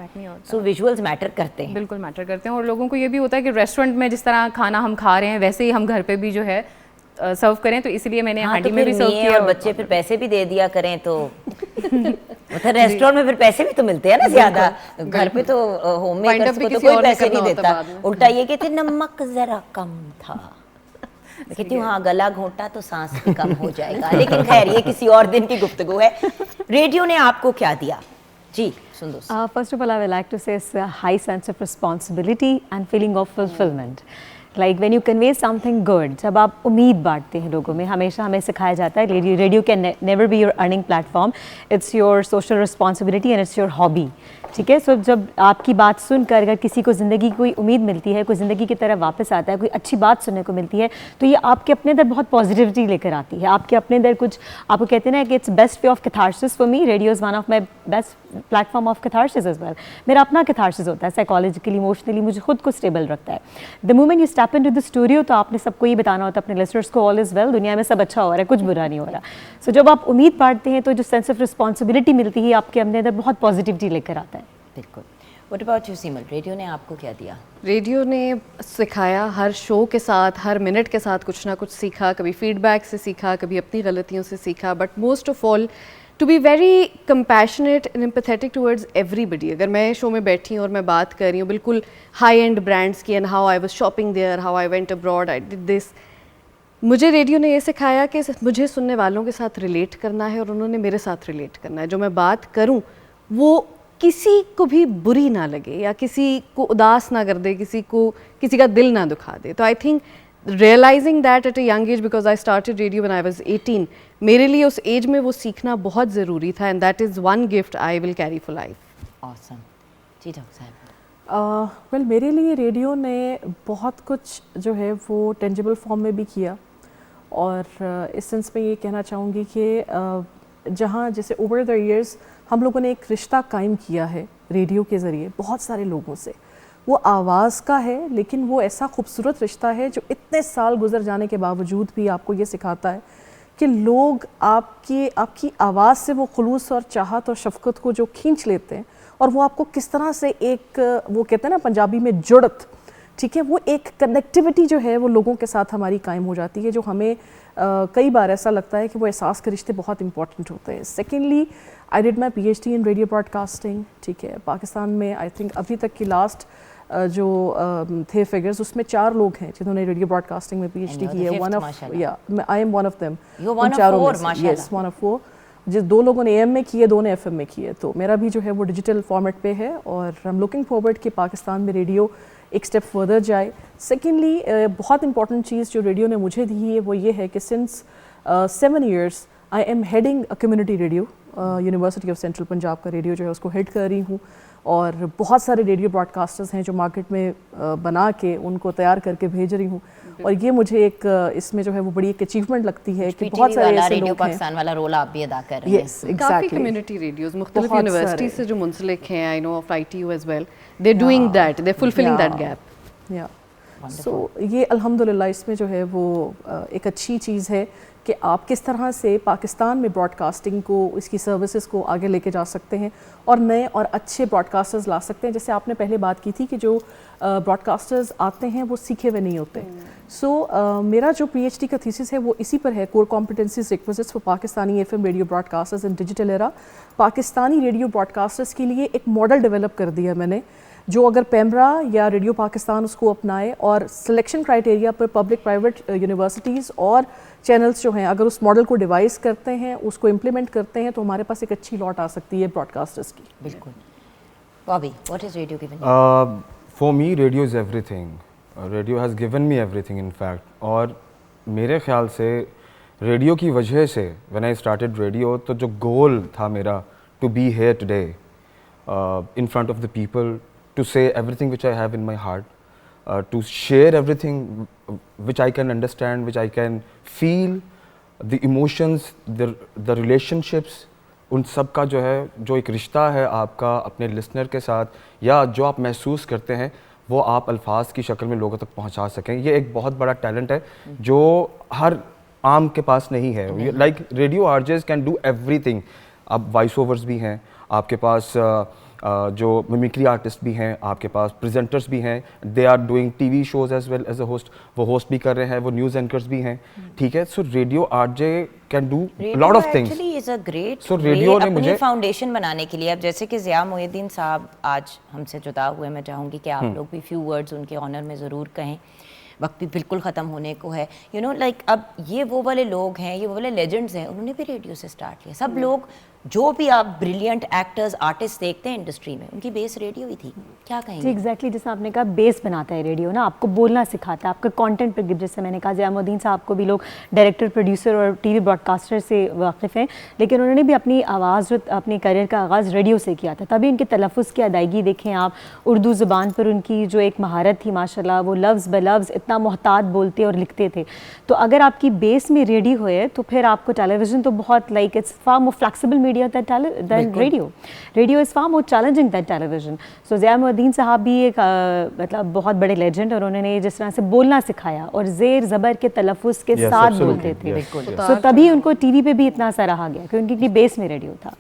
सो विजुअल्स मैटर करते हैं, बिल्कुल मैटर करते हैं। और लोगों को ये भी होता है कि रेस्टोरेंट में जिस तरह खाना हम खा रहे हैं वैसे ही हम घर पे भी जो है सर्व करें, तो इसलिए मैंने हांडी में भी सर्व किया। और बच्चे फिर पैसे भी दे दिया करें तो मतलब रेस्टोरेंट में फिर पैसे भी तो मिलते हैं ना ज्यादा, घर पे तो होम मेकर्स को तो कोई पैसे नहीं देता, उल्टा ये कहते नमक जरा कम था, कहती हूँ हाँ गला घोंटा तो सांस भी कम हो जाएगा। लेकिन खैर ये किसी और दिन की गुफ्तगू है। रेडियो ने आपको क्या दिया जी? Sundus. First of all, I would like to say it's a high sense of responsibility and feeling of fulfillment. Like when you convey something good, जब आप उम्मीद बांटते हैं लोगों में, हमेशा हमें सिखाया जाता है radio can never be your earning platform, it's your social responsibility and it's your hobby. ठीक है, सो जब आपकी बात सुनकर अगर किसी को ज़िंदगी की कोई उम्मीद मिलती है, कोई ज़िंदगी की तरह वापस आता है, कोई अच्छी बात सुनने को मिलती है, तो ये आपके अपने अंदर बहुत पॉजिटिविटी लेकर आती है। आपके अपने अंदर कुछ, आपको कहते हैं ना कि it's best way of catharsis for me, radio is one of my best platform of catharsis as well. मेरा अपना कैथारसिस होता है, साइकोलॉजिकली, इमोशनली मुझे खुद को स्टेबल रखता है। The moment you step into the studio, तो आपने सबको ये बताना होता है अपने लिसनर्स को, ऑल इज़ वेल, दुनिया में सब अच्छा हो रहा है, कुछ बुरा नहीं हो रहा। सो जब आप उम्मीद बांटते हैं तो जो सेंस ऑफ रिस्पॉन्सिबिलिटी मिलती है आपके अपने अंदर बहुत पॉजिटिविटी लेकर आता है। बिल्कुल। What about you, सीमल? रेडियो ने आपको क्या दिया? रेडियो ने सिखाया, हर शो के साथ, हर मिनट के साथ कुछ ना कुछ सीखा, कभी फीडबैक से सीखा, कभी अपनी गलतियों से सीखा, but most of all to be very compassionate and empathetic towards everybody. अगर मैं शो में बैठी हूँ और मैं बात कर रही हूँ बिल्कुल हाई एंड ब्रांड्स की, and how I was shopping there, how I went abroad, I did this, मुझे रेडियो ने ये सिखाया कि मुझे सुनने वालों के साथ रिलेट करना है और उन्होंने मेरे साथ रिलेट करना है। जो मैं बात करूँ वो किसी को भी बुरी ना लगे या किसी को उदास ना कर दे, किसी का दिल ना दुखा दे। तो I think realising that at a young age, because I started radio when I was 18, मेरे लिए उस एज में वो सीखना बहुत ज़रूरी था, and that is one gift I will carry for life. Awesome जी डॉक्टर साहब। वेल मेरे लिए रेडियो ने बहुत कुछ जो है वो टेंजिबल फॉर्म में भी किया, और इस सेंस में ये कहना चाहूँगी कि जहाँ जैसे ओवर द ईयर्स हम लोगों ने एक रिश्ता कायम किया है रेडियो के ज़रिए बहुत सारे लोगों से। वो आवाज़ का है, लेकिन वो ऐसा खूबसूरत रिश्ता है जो इतने साल गुजर जाने के बावजूद भी आपको ये सिखाता है कि लोग आपकी आवाज़ से वो खुलूस और चाहत और शफ़क़त को जो खींच लेते हैं, और वो आपको किस तरह से एक, वो कहते हैं ना पंजाबी में जुड़त, ठीक है, वो एक कनेक्टिविटी जो है वो लोगों के साथ हमारी कायम हो जाती है, जो हमें कई बार ऐसा लगता है कि वो एहसास के रिश्ते बहुत इंपॉर्टेंट होते हैं। Secondly, I did my PhD in radio broadcasting, ठीक है। पाकिस्तान में आई थिंक अभी तक की लास्ट जो थे फिगर्स, उसमें 4 लोग हैं जिन्होंने रेडियो ब्रॉडकास्टिंग में PhD की है। वन ऑफ, या I am one of them, चारों में, यस, वन ऑफ 4। जिस 2 लोगों ने AM में की है, 2 ने FM में की है। तो मेरा भी जो है वो डिजिटल फॉर्मेट पे है, और आई एम लुकिंग फॉरवर्ड कि पाकिस्तान में रेडियो एक स्टेप फर्दर जाए। सेकेंडली, बहुत इंपॉर्टेंट चीज़ जो रेडियो ने मुझे दी है वो ये है कि since 7 years I am heading a community radio, university of central Punjab का रेडियो जो है उसको हेड कर रही हूँ, और बहुत सारे रेडियो ब्रॉडकास्टर्स हैं जो मार्केट में बना के उनको तैयार करके भेज रही हूँ, और ये मुझे एक इसमें जो है वो बड़ी एक अचीवमेंट लगती है कि बहुत सारे ऐसे लोग हैं। पाकिस्तान वाला रोल आप भी अदा कर रहे हैं। यस, काफ़ी एग्जैक्टली। कम्युनिटी रेडियोस मुख्तलिफ यूनिवर्सिटी से जो मुंसलिक हैं, I know of ITU as well, they are doing that, they are fulfilling that gap. या सो ये अल्हम्दुलिल्लाह इसमें जो है वो एक अच्छी चीज़ है कि आप किस तरह से पाकिस्तान में ब्रॉडकास्टिंग को, इसकी सर्विसेज को आगे लेके जा सकते हैं, और नए और अच्छे ब्रॉडकास्टर्स ला सकते हैं। जैसे आपने पहले बात की थी कि जो ब्रॉडकास्टर्स आते हैं वो सीखे हुए नहीं होते। सो मेरा जो PhD का थीसिस है वो इसी पर है, core competencies requisites for Pakistani FM radio broadcasters in digital era. Pakistani radio broadcasters के लिए एक मॉडल डेवलप कर दिया मैंने, जो अगर पैमरा या रेडियो पाकिस्तान उसको अपनाए, और सिलेक्शन क्राइटेरिया पर पब्लिक प्राइवेट यूनिवर्सिटीज़ और चैनल्स जो हैं अगर उस मॉडल को डिवाइस करते हैं, उसको इम्प्लीमेंट करते हैं, तो हमारे पास एक अच्छी लॉट आ सकती है ब्रॉडकास्टर्स की। बिल्कुल। Bobby, what is radio given? For me radio is everything, radio has given me everything in fact. और मेरे ख्याल से रेडियो की वजह से व्हेन आई स्टार्टेड रेडियो, तो जो गोल था मेरा to be here today in front of the people, to say everything which I have in my heart, to share everything which I can understand, which I can feel, the emotions, the relationships, उन सब का जो है, जो एक रिश्ता है आपका अपने लिसनर के साथ, या जो आप महसूस करते हैं, वो आप अल्फाज की शक्ल में लोगों तक पहुंचा सकें। ये एक बहुत बड़ा टैलेंट है जो हर आम के पास नहीं है। Like radio RJs can do everything. अब वॉइस ओवर्स भी हैं आपके पास, जो मिमिक्री आर्टिस्ट भी हैं आपके पास, प्रेजेंटर्स भी हैं, they are doing TV shows as well as a host, वो होस्ट भी कर रहे हैं, वो न्यूज़ एंकर्स भी हैं, ठीक है। So radio RJ can do lot of things. Actually is a great so radio ने मुझे फाउंडेशन बनाने के लिए, अब जैसे कि ज़िया मोहिद्दीन साहब आज हमसे जुदा हुए, मैं चाहूँगी कि आप लोग भी फ्यू वर्ड्स उनके ऑनर में ज़रूर कहें। वक्त भी बिल्कुल ख़त्म होने को है, यू नो, लाइक अब ये वो वाले लोग हैं, ये वो वाले लेजेंड्स हैं, उन्होंने भी रेडियो से स्टार्ट किया। सब लोग जो भी आप ब्रिलियंट एक्टर्स, आर्टिस्ट देखते हैं इंडस्ट्री में, उनकी बेस रेडियो ही थी। क्या कहेंगे? जी एग्जैक्टली, जैसे आपने कहा बेस बनाता है रेडियो ना, आपको बोलना सिखाता है, आपका कंटेंट पर, जैसे मैंने कहा ज़िया मोहिद्दीन साहब को भी लोग डायरेक्टर, प्रोड्यूसर और TV ब्रॉडकास्टर से वाकिफ़ हैं, लेकिन उन्होंने भी अपनी आवाज़, अपने करियर का आगाज़ रेडियो से किया था। तभी उनके तलफ़ुज़ की अदायगी देखें आप, उर्दू ज़ुबान पर उनकी जो एक महारत थी माशाल्लाह, वो लफ्ज़ ब लफ्ज़ इतना मोहतात बोलते और लिखते थे। तो अगर आपकी बेस में रेडियो है तो फिर आपको टेलीविज़न तो बहुत like it's far more flexible media than radio. Radio is far more challenging than television. So Zia Mohiuddin साहब भी एक मतलब बहुत बड़े लेजेंड, और उन्होंने जिस तरह से बोलना सिखाया और ज़ेर ज़बर के तलफ़ुज़ के साथ बोलते थे, तो तभी उनको TV पे भी इतना सा रहा गया क्योंकि उनकी बेस में रेडियो था।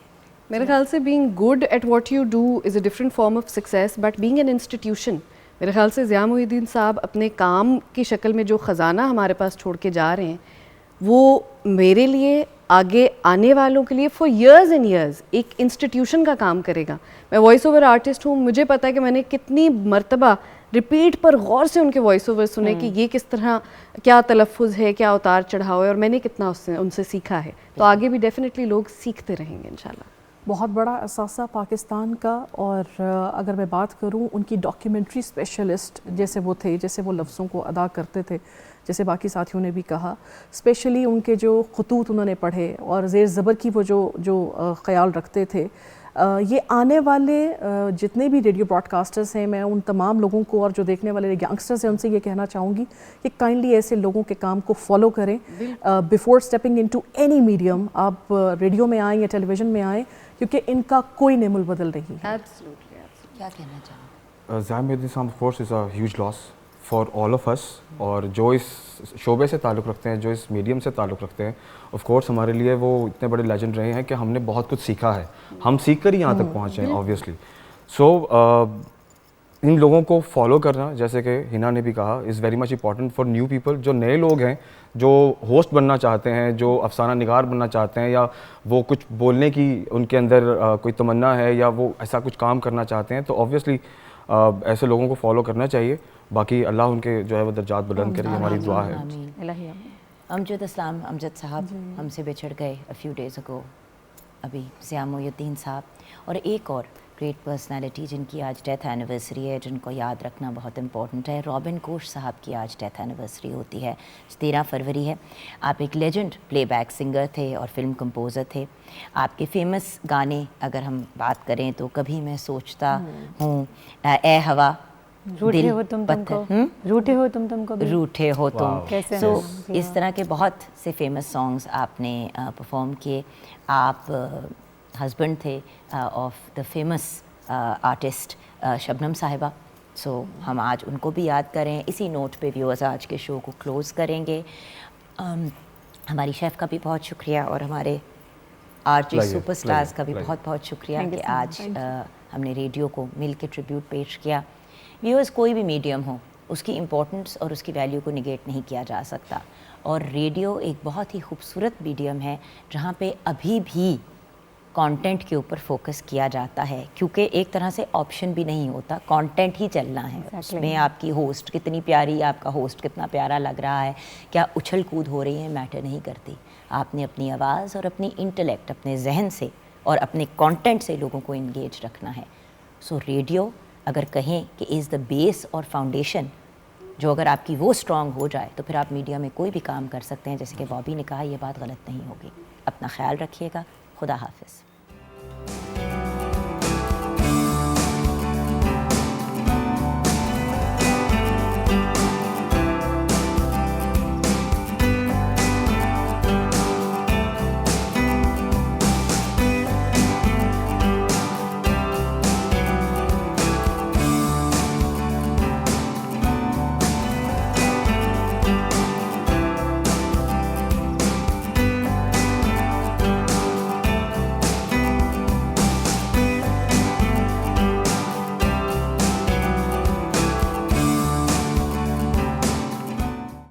मेरे ख्याल से being good at what you do is a different form of success, but being an institution, मेरे ख्याल से ज़िया मोहिद्दीन साहब अपने काम की शक्ल में जो ख़जाना हमारे पास छोड़ के जा रहे हैं, वो मेरे लिए, आगे आने वालों के लिए फॉर years and years एक इंस्टीट्यूशन का काम करेगा। मैं वॉइस ओवर आर्टिस्ट हूँ, मुझे पता है कि मैंने कितनी मर्तबा रिपीट पर गौर से उनके वॉइस ओवर सुने कि ये किस तरह, क्या तलफ़ुज़ है, क्या उतार चढ़ाव है, और मैंने कितना उनसे सीखा है। तो आगे भी डेफिनेटली लोग सीखते रहेंगे इंशाल्लाह। बहुत बड़ा असासा पाकिस्तान का। और अगर मैं बात करूं उनकी डॉक्यूमेंट्री स्पेशलिस्ट जैसे वो थे, जैसे वो लफ्ज़ों को अदा करते थे, जैसे बाकी साथियों ने भी कहा, स्पेशली उनके जो खतूत उन्होंने पढ़े और ज़ेर ज़बर की वो जो ख़याल रखते थे, ये आने वाले जितने भी रेडियो ब्रॉडकास्टर्स हैं, मैं उन तमाम लोगों को और जो देखने वाले यंगस्टर्स हैं उनसे ये कहना चाहूँगी कि काइंडली ऐसे लोगों के काम को फॉलो करें before stepping into any medium. आप रेडियो में आएँ या टेलीविज़न में आएँ, क्योंकि इनका कोई नेमुल बदल नहीं है। क्या कहना चाहोगे? ज़ाहिर मेहदी साहब of course is a huge loss for all of अस, और जो इस शोबे से ताल्लुक़ रखते हैं, जो इस मीडियम से ताल्लुक़ रखते हैं, ऑफ कोर्स हमारे लिए वो इतने बड़े लेजेंड रहे हैं कि हमने बहुत कुछ सीखा है, हम सीख कर ही यहाँ तक पहुँचे हैं ऑब्वियसली। सो इन लोगों को फॉलो करना, जैसे कि हिना ने भी कहा, is very much important for new people. जो नए लोग हैं, जो होस्ट बनना चाहते हैं, जो अफसाना निगार बनना चाहते हैं, या वो कुछ बोलने की उनके अंदर कोई तमन्ना है, या वो ऐसा कुछ काम करना चाहते हैं, तो ऑब्वियसली ऐसे लोगों को फॉलो करना चाहिए। बाकी अल्लाह उनके जो है वो दर्जात बुलंद करे, हमारी दुआ है। अमजद इस्लाम अमजद साहब हमसे बिछड़ गए अ फ्यू डेज़ अगो, अभी ज़िया मोइनुद्दीन साहब, और एक और ग्रेट पर्सनालिटी जिनकी आज डेथ एनिवर्सरी है, जिनको याद रखना बहुत इम्पॉर्टेंट है, रॉबिन कोश साहब की आज डेथ एनिवर्सरी होती है, 13 फरवरी है। आप एक लेजेंड प्लेबैक सिंगर थे और फिल्म कंपोज़र थे। आपके फेमस गाने अगर हम बात करें तो कभी मैं सोचता हूँ, ए हवा, रूठे हो तुम तुमको, रूठे हो तुम तुमको, रूठे हो तुम। कैसे सो इस तरह के बहुत से फेमस सॉन्ग्स आपने परफॉर्म किए। आप हस्बैंड थे of the famous artist Shabnam साहिबा। सो हम आज उनको भी याद करें। इसी नोट पे व्यूअर्स आज के शो को क्लोज़ करेंगे। हमारी शेफ़ का भी बहुत शुक्रिया, और हमारे आरजे सुपरस्टार्स का भी बहुत बहुत शुक्रिया कि आज हमने रेडियो को मिल के ट्रिब्यूट पेश किया। व्यूअर्स, कोई भी मीडियम हो, उसकी इम्पोर्टेंस और उसकी वैल्यू को निगेट नहीं किया जा सकता, और रेडियो एक बहुत ही खूबसूरत मीडियम है जहाँ पे अभी भी कंटेंट के ऊपर फोकस किया जाता है, क्योंकि एक तरह से ऑप्शन भी नहीं होता, कंटेंट ही चलना है। उसमें आपकी होस्ट कितनी प्यारी, आपका होस्ट कितना प्यारा लग रहा है, क्या उछल कूद हो रही है, मैटर नहीं करती। आपने अपनी आवाज़ और अपनी इंटेलेक्ट, अपने जहन से और अपने कंटेंट से लोगों को इंगेज रखना है। सो रेडियो अगर कहें कि इज़ द बेस और फाउंडेशन, जो अगर आपकी वो स्ट्रॉन्ग हो जाए तो फिर आप मीडिया में कोई भी काम कर सकते हैं। जैसे कि बॉबी ने कहा, ये बात गलत नहीं होगी। अपना ख्याल रखिएगा। खुदा हाफिज़।